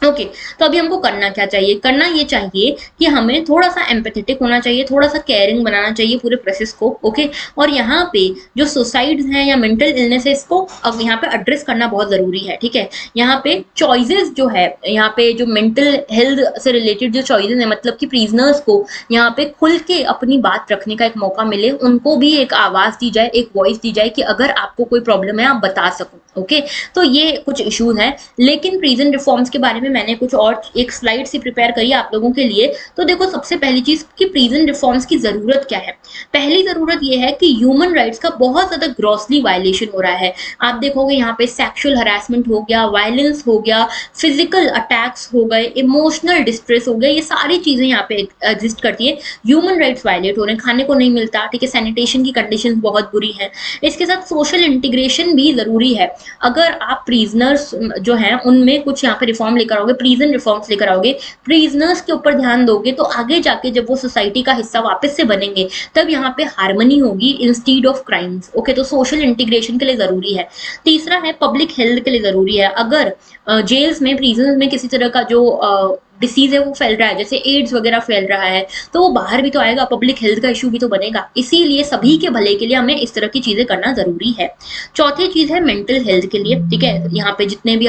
ओके, तो अभी हमको करना क्या चाहिए, करना ये चाहिए कि हमें थोड़ा सा एम्पैथेटिक होना चाहिए, थोड़ा सा केयरिंग बनाना चाहिए पूरे प्रोसेस को। ओके, और यहाँ पे जो सुसाइड्स हैं या मेंटल इलनेस है इसको अब यहाँ पे एड्रेस करना बहुत जरूरी है, ठीक है। यहाँ पे चॉइसेस जो है, यहाँ पे जो मेंटल हेल्थ से रिलेटेड जो चॉइसेस है, मतलब कि प्रिजनर्स को यहाँ पे खुल के अपनी बात रखने का एक मौका मिले, उनको भी एक आवाज दी जाए, एक वॉइस दी जाए कि अगर आपको कोई प्रॉब्लम है आप बता सको। ओके, तो ये कुछ इश्यूज हैं। लेकिन प्रिजन रिफॉर्म्स के बारे में मैंने कुछ और एक स्लाइड सी प्रिपेयर करी आप लोगों के लिए। तो देखो सबसे पहली चीज कि प्रिजन रिफॉर्म्स की जरूरत क्या है। पहली जरूरत ये है कि ह्यूमन राइट्स का बहुत ज्यादा ग्रॉसली वायलेशन हो रहा है। आप देखोगे यहाँ पे सेक्सुअल हरासमेंट हो गया, वायलेंस हो गया, फिजिकल अटैक्स हो गए, इमोशनल डिस्ट्रेस हो गया, ये सारी चीजें यहाँ पे एग्जिस्ट करती है। ह्यूमन राइट्स वायलेट हो रहे हैं, खाने को नहीं मिलता, ठीक है, सैनिटेशन की कंडीशन बहुत बुरी है। इसके साथ सोशल इंटीग्रेशन भी जरूरी है। अगर आप प्रिजनर्स जो हैं उनमें कुछ यहाँ पे रिफॉर्म लेकर आओगे, प्रिजन रिफॉर्म्स लेकर आओगे, प्रिजनर्स के ऊपर ध्यान दोगे, तो आगे जाके जब वो सोसाइटी का हिस्सा वापस से बनेंगे तब यहाँ पे हार्मनी होगी इंस्टीड ऑफ क्राइम्स। ओके, तो सोशल इंटीग्रेशन के लिए जरूरी है। तीसरा है पब्लिक हेल्थ के लिए जरूरी है। अगर जेल्स में, प्रिजन में किसी तरह का जो डिसीज है वो फैल रहा है, जैसे एड्स वगैरह फैल रहा है, तो वो बाहर भी तो आएगा, पब्लिक हेल्थ का इशू भी तो बनेगा। इसीलिए सभी के भले के लिए हमें इस तरह की चीजें करना जरूरी है। चौथी चीज है मेंटल हेल्थ के लिए, ठीक है। यहाँ पे जितने भी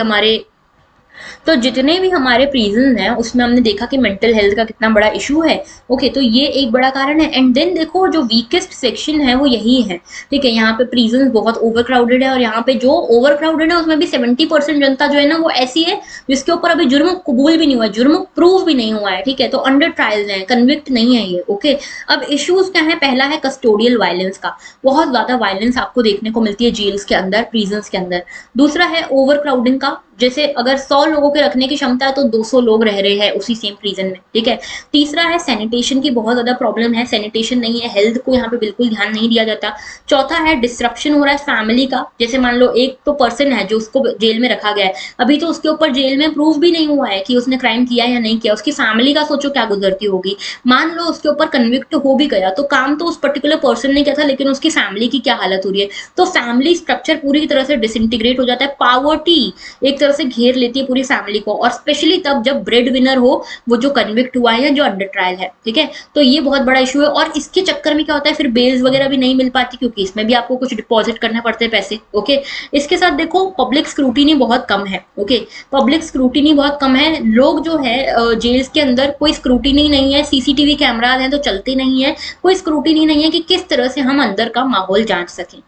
हमारे प्रिजन हैं उसमें हमने देखा कि मेंटल हेल्थ का कितना बड़ा इशू है। ओके, तो ये एक बड़ा कारण है। एंड देन देखो जो वीकेस्ट सेक्शन है वो यही है, ठीक है। यहाँ पे प्रिजन बहुत ओवर क्राउडेड है, और यहाँ पे जो ओवर क्राउडेड है उसमें भी 70% जनता जो है ना वो ऐसी है जिसके ऊपर अभी जुर्म कबूल भी नहीं हुआ है, जुर्म प्रूव भी नहीं हुआ है, ठीक है। तो अंडर ट्रायल्स है, कन्विक्ट नहीं है ये। ओके, अब इश्यूज क्या है, पहला है कस्टोडियल वायलेंस का, बहुत ज्यादा वायलेंस आपको देखने को मिलती है जेल्स के अंदर, प्रिजन्स के अंदर। दूसरा है ओवर क्राउडिंग का, जैसे अगर 100 लोगों के रखने की क्षमता है तो 200 लोग रह रहे हैं उसी सेम प्रिजन में, ठीक है। तीसरा है सैनिटेशन की बहुत ज्यादा प्रॉब्लम है, सैनिटेशन नहीं है, हेल्थ को यहाँ पे बिल्कुल ध्यान नहीं दिया जाता। चौथा है डिस्ट्रप्शन हो रहा है फैमिली का, जैसे मान लो एक तो पर्सन है जो उसको जेल में रखा गया है, अभी तो उसके ऊपर जेल में प्रूव भी नहीं हुआ है कि उसने क्राइम किया या नहीं किया, उसकी फैमिली का सोचो क्या गुजरती होगी। मान लो उसके ऊपर कन्विक्ट हो भी गया तो काम तो उस पर्टिकुलर पर्सन ने किया था, लेकिन उसकी फैमिली की क्या हालत हो रही है। तो फैमिली स्ट्रक्चर पूरी तरह से डिसइंटीग्रेट हो जाता है, पावर्टी एक तरह से घेर लेती है पूरी फैमिली को, और स्पेशली तब जब ब्रेड विनर हो वो जो कन्विक्ट हुआ है या जो अंडर ट्रायल है, ठीक है। तो ये बहुत बड़ा इशू है, और इसके चक्कर में क्या होता है फिर बेल्स वगैरह भी नहीं मिल पाती, क्योंकि इसमें भी आपको कुछ डिपॉजिट करना पड़ते हैं पैसे, ओके। इसके साथ देखो पब्लिक स्क्रूटिनी बहुत कम है, ओके। पब्लिक स्क्रूटिनी बहुत कम है, लोग जो है जेल्स के अंदर कोई स्क्रूटिनी नहीं है, सीसीटीवी कैमराज हैं तो चलते नहीं है, कोई स्क्रूटिनी नहीं है कि किस तरह से हम अंदर का माहौल जांच सकें।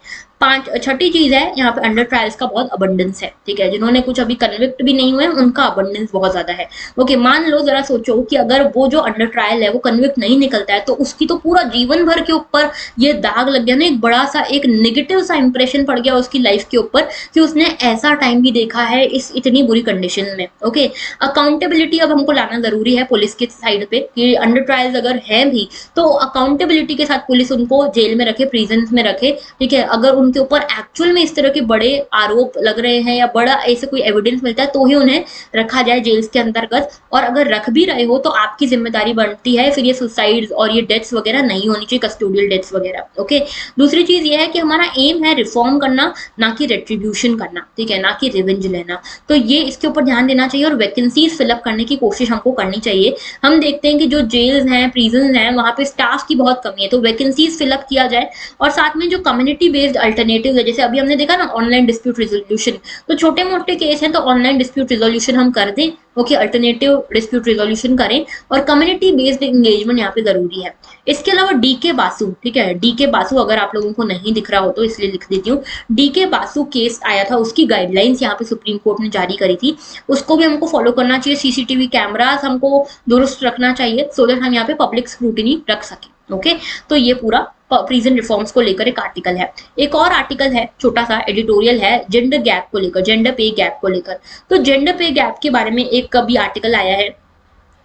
छठी चीज है यहाँ पे अंडर ट्रायल्स का बहुत अबंडेंस है, ठीक है। जिन्होंने कुछ अभी कन्विक्ट भी नहीं हुए उनका अबंडेंस बहुत ज्यादा है, ओके। मान लो जरा सोचो कि अगर वो जो अंडर ट्रायल है वो कन्विक्ट नहीं निकलता है तो उसकी तो पूरा जीवन भर के ऊपर ये दाग लग गया ना, एक बड़ा सा एक नेगेटिव सा इंप्रेशन पड़ गया उसकी लाइफ के ऊपर कि उसने ऐसा टाइम भी देखा है इस इतनी बुरी कंडीशन में, ओके। अकाउंटेबिलिटी अब हमको लाना जरूरी है पुलिस की साइड पे कि अंडर ट्रायल्स अगर है भी तो अकाउंटेबिलिटी के साथ पुलिस उनको जेल में रखे, प्रिजन में रखे, ठीक है। अगर उनके ऊपर एक्चुअल में इस तरह के बड़े आरोप लग रहे हैं या बड़ा ऐसे कोई एविडेंस मिलता है तो ही उन्हें रखा जाए जेल्स के अंतर्गत, और अगर रख भी रहे हो तो आपकी जिम्मेदारी बनती है फिर ये सुसाइड और ये डेथ्स वगैरह नहीं होनी चाहिए, कस्टोडियल डेथ्स वगैरह, ओके। दूसरी चीज ये है कि हमारा एम है रिफॉर्म करना, ना कि रेट्रीब्यूशन करना, ठीक है, ना कि रिवेंज लेना। तो ये इसके ऊपर ध्यान देना चाहिए और वैकेंसीज फिलअप करने की कोशिश हमको करनी चाहिए। हम देखते हैं कि जो जेल्स हैं, प्रिजन हैं, वहां पे स्टाफ की बहुत कमी है, तो वैकेंसीज फिलअप किया जाए। और साथ में जो कम्युनिटी बेस्ड अल्टरनेटिव है, जैसे अभी हमने देखा ना ऑनलाइन डिस्प्यूट रिजोल्यूशन, तो छोटे मोटे केस हैं तो ऑनलाइन डिस्प्यूट रिजोल्यूशन हम कर दें, ओके। अल्टरनेटिव डिस्प्यूट रिजोल्यूशन करें, और कम्युनिटी बेस्ड एंगेजमेंट यहाँ पे जरूरी है। इसके अलावा डीके बासु, ठीक है, डीके बासु अगर आप लोगों को नहीं दिख रहा हो तो इसलिए लिख देती हूँ, डीके बासु केस आया था, उसकी गाइडलाइंस यहाँ पे सुप्रीम कोर्ट ने जारी करी थी, उसको भी हमको फॉलो करना चाहिए। सीसीटीवी कैमरास हमको दुरुस्त रखना चाहिए सो दैट हम यहाँ पे पब्लिक स्क्रूटिनी रख सकें, ओके। तो ये पूरा प्रिजन रिफॉर्म्स को लेकर एक आर्टिकल है। एक और आर्टिकल है, छोटा सा एडिटोरियल है, जेंडर गैप को लेकर, जेंडर पे गैप को लेकर। तो जेंडर पे गैप के बारे में एक कभी आर्टिकल आया है,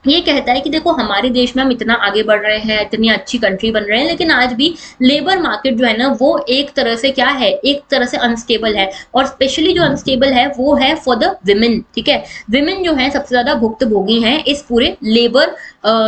ये कहता है कि देखो हमारे देश में हम इतना आगे बढ़ रहे हैं, इतनी अच्छी कंट्री बन रहे हैं, लेकिन आज भी लेबर मार्केट जो है ना वो एक तरह से क्या है, एक तरह से अनस्टेबल है, और स्पेशली जो अनस्टेबल है वो है फॉर द विमेन, ठीक है। विमेन जो है सबसे ज्यादा भुक्तभोगी हैं इस पूरे लेबर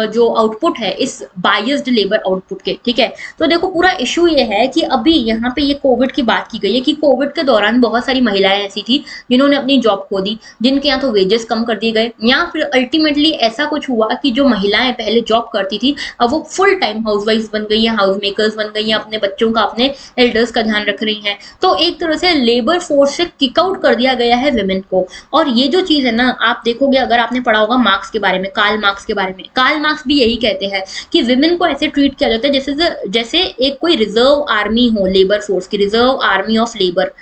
जो आउटपुट है, इस बायस्ड लेबर आउटपुट के, ठीक है। तो देखो पूरा इशू ये है कि अभी यहाँ पे ये कोविड की बात की गई है कि कोविड के दौरान बहुत सारी महिलाएं ऐसी थी जिन्होंने अपनी जॉब खो दी, जिनके यहाँ तो वेजेस कम कर दिए गए, या फिर अल्टीमेटली ऐसा कुछ हुआ कि जो महिलाएं पहले जॉब करती थी अब वो फुल टाइम हाउसवाइफ बन गई हैं, हाउस मेकर्स बन गई हैं, अपने बच्चों का, अपने एल्डर्स का ध्यान रख रही हैं। तो एक तरह से लेबर फोर्स से किक आउट कर दिया गया है विमेन को। और ये जो चीज है ना, आप देखोगे अगर आपने पढ़ा होगा मार्क्स के बारे में, कार्ल मार्क्स के बारे में, कार्ल मार्क्स भी यही कहते हैं कि विमेन को ऐसे ट्रीट किया जाता है जैसे एक कोई रिजर्व आर्मी हो, लेबर फोर्स की रिजर्व आर्मी ऑफ लेबर,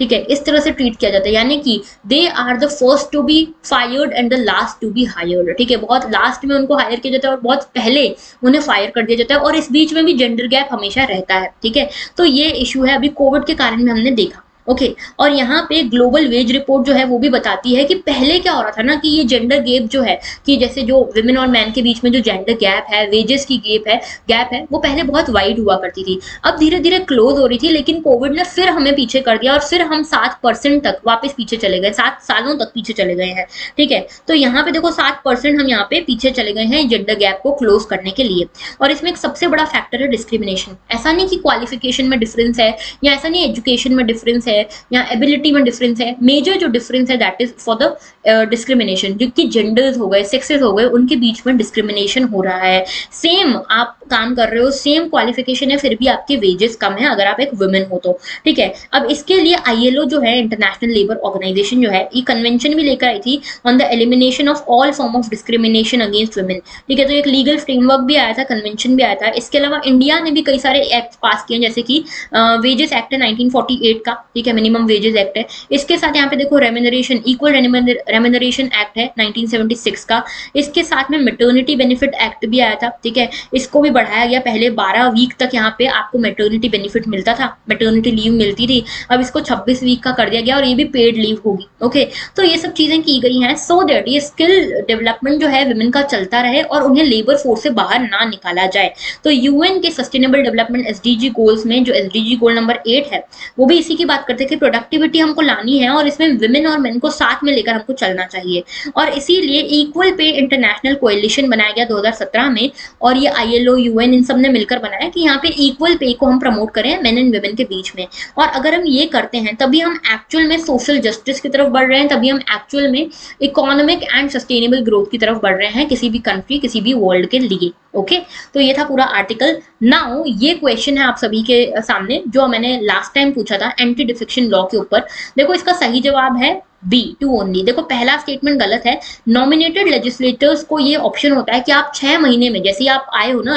ठीक है, इस तरह से ट्रीट किया जाता है। यानी कि they are the first to be fired and the last to be hired, ठीक है। बहुत लास्ट में उनको हायर किया जाता है और बहुत पहले उन्हें फायर कर दिया जाता है, और इस बीच में भी जेंडर गैप हमेशा रहता है, ठीक है। तो ये इशू है, अभी कोविड के कारण में हमने देखा, ओके। और यहाँ पे ग्लोबल वेज रिपोर्ट जो है वो भी बताती है कि पहले क्या हो रहा था ना कि ये जेंडर गैप जो है, कि जैसे जो विमेन और मैन के बीच में जो जेंडर गैप है, वेजेस की गैप है वो पहले बहुत वाइड हुआ करती थी, अब धीरे धीरे क्लोज हो रही थी, लेकिन कोविड ने फिर हमें पीछे कर दिया और फिर हम 7% तक वापस पीछे चले गए, 7 सालों तक पीछे चले गए हैं, ठीक है। तो यहाँ पे देखो 7% हम यहाँ पे पीछे चले गए हैं जेंडर गैप को क्लोज करने के लिए। और इसमें एक सबसे बड़ा फैक्टर है डिस्क्रिमिनेशन। ऐसा नहीं कि क्वालिफिकेशन में डिफरेंस है, या ऐसा नहीं एजुकेशन में डिफरेंस है, या एबिलिटी में डिफरेंस है, मेजर जो डिफरेंस है that is for the discrimination, जो कि जेंडर्स हो गए, सेक्सेस हो गए, उनके बीच में डिस्क्रिमिनेशन हो रहा है। सेम आप काम कर रहे हो, सेम क्वालिफिकेशन है, फिर भी आपके वेजेस कम है अगर आप एक वुमेन हो तो, ठीक है। अब इसके लिए ILO जो है, इंटरनेशनल लेबर ऑर्गेनाइजेशन जो है, ये कन्वेंशन भी लेकर आई थी on the elimination of all form of discrimination against women, ठीक है। तो एक लीगल फ्रेमवर्क भी आया था, कन्वेंशन भी आया था। इसके अलावा इंडिया ने भी कई सारे एक्ट पास किए, जैसे कि वेजेस एक्ट है 1948 का, ठीक है। ठीक है, मिनिमम वेजेस एक्ट है। इसके साथ यहाँ पे देखो रेम्यूनरेशन, इक्वल रेम्यूनरेशन एक्ट है 1976 का। इसके साथ में मैटरनिटी बेनिफिट एक्ट भी आया था, ठीक है, इसको भी बढ़ाया गया। पहले 12 वीक तक यहाँ पे आपको मैटरनिटी बेनिफिट मिलता था, मैटरनिटी लीव मिलती थी, अब इसको 26 वीक का कर दिया गया और ये भी पेड लीव होगी। ओके, तो ये सब चीजें की गई हैं सो दैट ये स्किल डेवलपमेंट जो है विमेन का चलता रहे और उन्हें लेबर फोर्स से बाहर ना निकाला जाए। तो यूएन के सस्टेनेबल डेवलपमेंट एसडीजी गोल्स में जो एसडीजी गोल नंबर 8 है वो भी इसी की बात करते हैं कि प्रोडक्टिविटी हमको लानी है और इसमें विमेन और मेन को साथ में लेकर हमको चलना चाहिए। और इसीलिए इक्वल पे इंटरनेशनल कोएलिशन बनाया गया 2017 में, और ये आईएलओ, यूएन, इन सब ने मिलकर बनाया कि यहाँ पे इक्वल पे को हम प्रमोट करें मेन एंड विमेन के बीच में। और अगर हम ये करते हैं तभी हम एक्चुअल में सोशल जस्टिस की तरफ बढ़ रहे हैं, तभी हम एक्चुअल में इकोनॉमिक एंड सस्टेनेबल ग्रोथ की तरफ बढ़ रहे हैं किसी भी कंट्री, किसी भी वर्ल्ड के लिए। ओके, तो ये था पूरा आर्टिकल। नाउ ये क्वेश्चन है आप सभी के सामने जो मैंने लास्ट टाइम पूछा था एंटी डिफेक्शन लॉ के ऊपर। देखो इसका सही जवाब है बी, 2 ओनली। देखो पहला स्टेटमेंट गलत है। नॉमिनेटेड लेजिस्लेटर्स को ये ऑप्शन होता है कि आप 6 महीने में, जैसे आप आए हो ना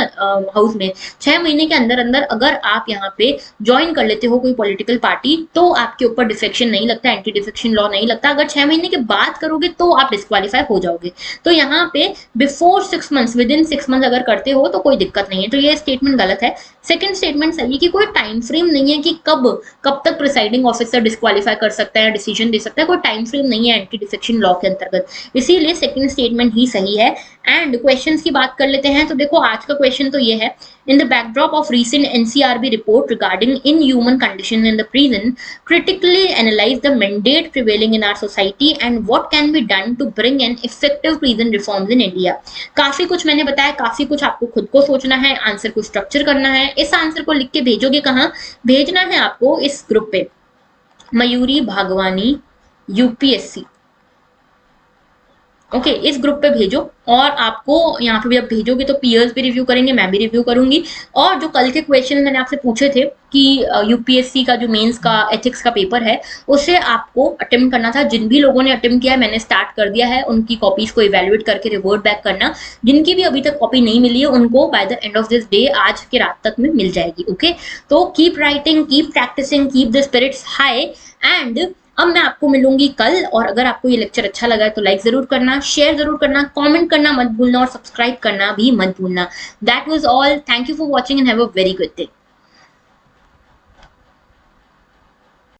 हाउस में, 6 महीने के अंदर अंदर अगर आप यहाँ पे ज्वाइन कर लेते हो कोई पॉलिटिकल पार्टी तो आपके ऊपर डिफेक्शन नहीं लगता, एंटी डिफेक्शन लॉ नहीं लगता। अगर 6 महीने के बाद करोगे तो आप डिस्क्वालीफाई हो जाओगे। तो यहाँ पे before 6 months, with in 6 month अगर करते हो तो कोई दिक्कत नहीं है। तो ये स्टेटमेंट गलत है। सेकंड स्टेटमेंट सही है कि कोई टाइम फ्रेम नहीं है कि कब तक प्रिसाइडिंग ऑफिसर डिस्क्वालीफाई कर सकता है, डिसीजन दे सकता है, कोई टाइम फ्रेम नहीं है एंटी डिफेक्शन लॉ के अंतर्गत, इसीलिए सेकंड स्टेटमेंट ही सही है। एंड क्वेश्चंस की बात कर लेते हैं। तो देखो आज का क्वेश्चन तो ये है, in the backdrop of recent NCRB report regarding inhuman condition in the prison, critically analyze the mandate prevailing in our society and what can be done to bring an effective prison reforms in India। काफी कुछ मैंने बताया, काफी कुछ आपको खुद को सोचना है, आंसर को स्ट्रक्चर करना है। इस आंसर को लिख के भेजोगे कहाँ? भेजना है आपको इस ग्रुप पे, मयूरी भागवानी यूपीएससी। ओके, इस ग्रुप पे भेजो। और आपको यहाँ पे भी आप भेजोगे तो पीयर्स भी रिव्यू करेंगे, मैं भी रिव्यू करूंगी। और जो कल के क्वेश्चन मैंने आपसे पूछे थे कि यूपीएससी का जो मेंस का एथिक्स का पेपर है उसे आपको अटेम्प्ट करना था। जिन भी लोगों ने अटेम्प्ट किया है मैंने स्टार्ट कर दिया है उनकी कॉपीज को इवेल्युएट करके रिवर्ट बैक करना। जिनकी भी अभी तक कॉपी नहीं मिली है उनको by the end of this day, आज के रात तक में मिल जाएगी। ओके, तो keep writing, keep practising, keep the spirits high. And अब मैं आपको मिलूंगी कल। और अगर आपको ये लेक्चर अच्छा लगा है तो लाइक जरूर करना, शेयर जरूर करना, कमेंट करना मत भूलना और सब्सक्राइब करना भी मत भूलना। That was all. Thank you for watching and have a very good day.